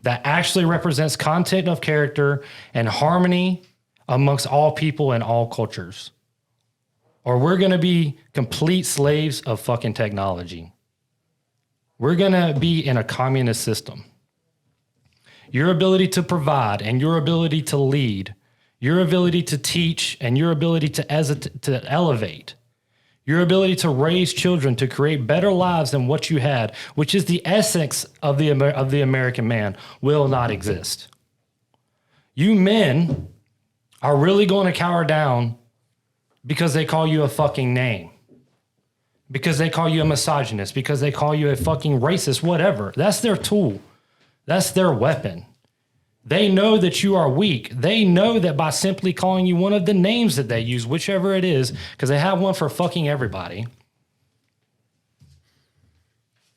that actually represents content of character and harmony amongst all people and all cultures. Or we're going to be complete slaves of fucking technology. We're going to be in a communist system. Your ability to provide and your ability to lead, your ability to teach and your ability to elevate, your ability to raise children to create better lives than what you had, which is the essence of the American man, will not exist. You men are really going to cower down because they call you a fucking name, because they call you a misogynist, because they call you a fucking racist, whatever. That's their tool. That's their weapon. They know that you are weak. They know that by simply calling you one of the names that they use, whichever it is, because they have one for fucking everybody,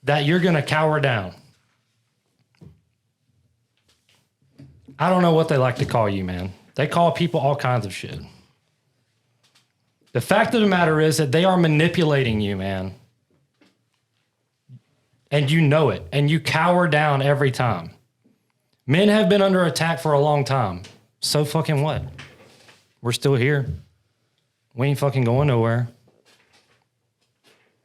that you're going to cower down. I don't know what they like to call you, man. They call people all kinds of shit. The fact of the matter is that they are manipulating you, man. And you know it. And you cower down every time. Men have been under attack for a long time. So fucking what? We're still here. We ain't fucking going nowhere.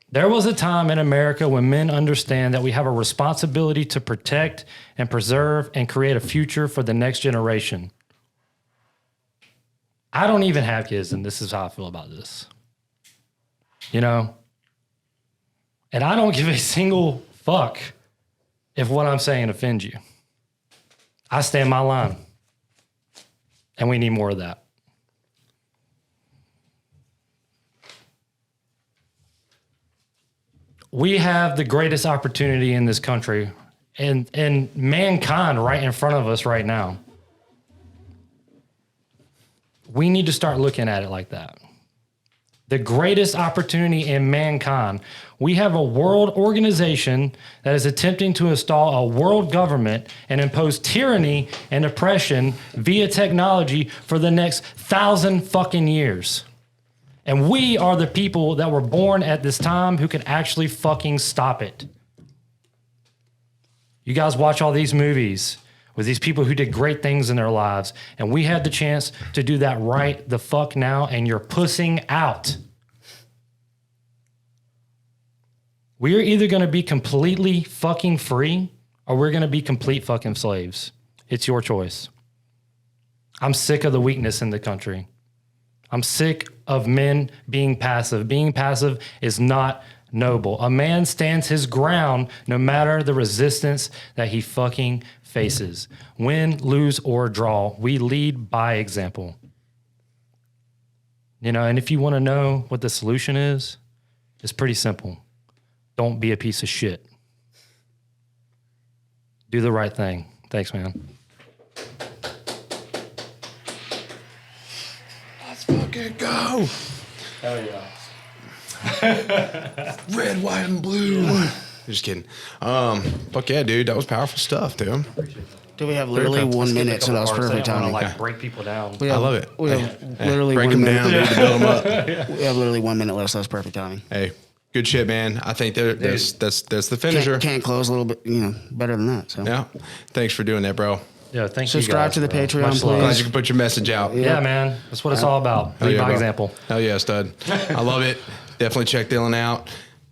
There was a time in America when men understand that we have a responsibility to protect and preserve and create a future for the next generation. I don't even have kids, and this is how I feel about this. You know? And I don't give a single fuck if what I'm saying offends you. I stand my line. And we need more of that. We have the greatest opportunity in this country and mankind right in front of us right now. We need to start looking at it like that. The greatest opportunity in mankind. We have a world organization that is attempting to install a world government and impose tyranny and oppression via technology for the next 1,000 fucking years. And we are the people that were born at this time who can actually fucking stop it. You guys watch all these movies with these people who did great things in their lives, and we had the chance to do that right the fuck now, and you're pussing out. We are either going to be completely fucking free or we're going to be complete fucking slaves. It's your choice. I'm sick of the weakness in the country. I'm sick of men being passive. Being passive is not noble. A man stands his ground no matter the resistance that he fucking faces. Win, lose, or draw, we lead by example. You know, and if you want to know what the solution is, it's pretty simple. Don't be a piece of shit. Do the right thing. Thanks, man. Let's fucking go. Hell yeah. Red, white, and blue. Just kidding. Fuck yeah, dude. That was powerful stuff, dude. Do we have literally 1 minute, so that was perfect timing. Like break people down. I love it. We have literally Break 1 them minute. down, dude, to build them up. We have literally 1 minute left, so that's perfect timing. Hey, good shit, man. I think that's the finisher. Can't close a little bit, better than that. So Yeah. Thanks for doing that, bro. Yeah, thank you. Subscribe guys, to the bro. Patreon, Much love. Glad please. you can put your message out. Yeah, man. That's what it's all about. Hell Lead yeah, by bro. example. Hell yeah, stud. I love it. Definitely check Dylan out.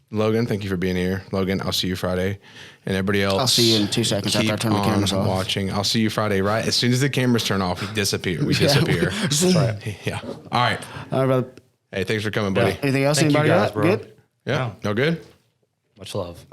Logan, thank you for being here. Logan, I'll see you Friday. And everybody else. I'll see you in 2 seconds after I keep turn the on cameras off. watching. I'll see you Friday, right? As soon as the cameras turn off, we disappear. We disappear. That's right. Yeah. All right. All right, brother. Hey, thanks for coming, buddy. Yeah. Anything else? Thank you Anybody guys, got? bro. Good? Yeah. No good? Much love.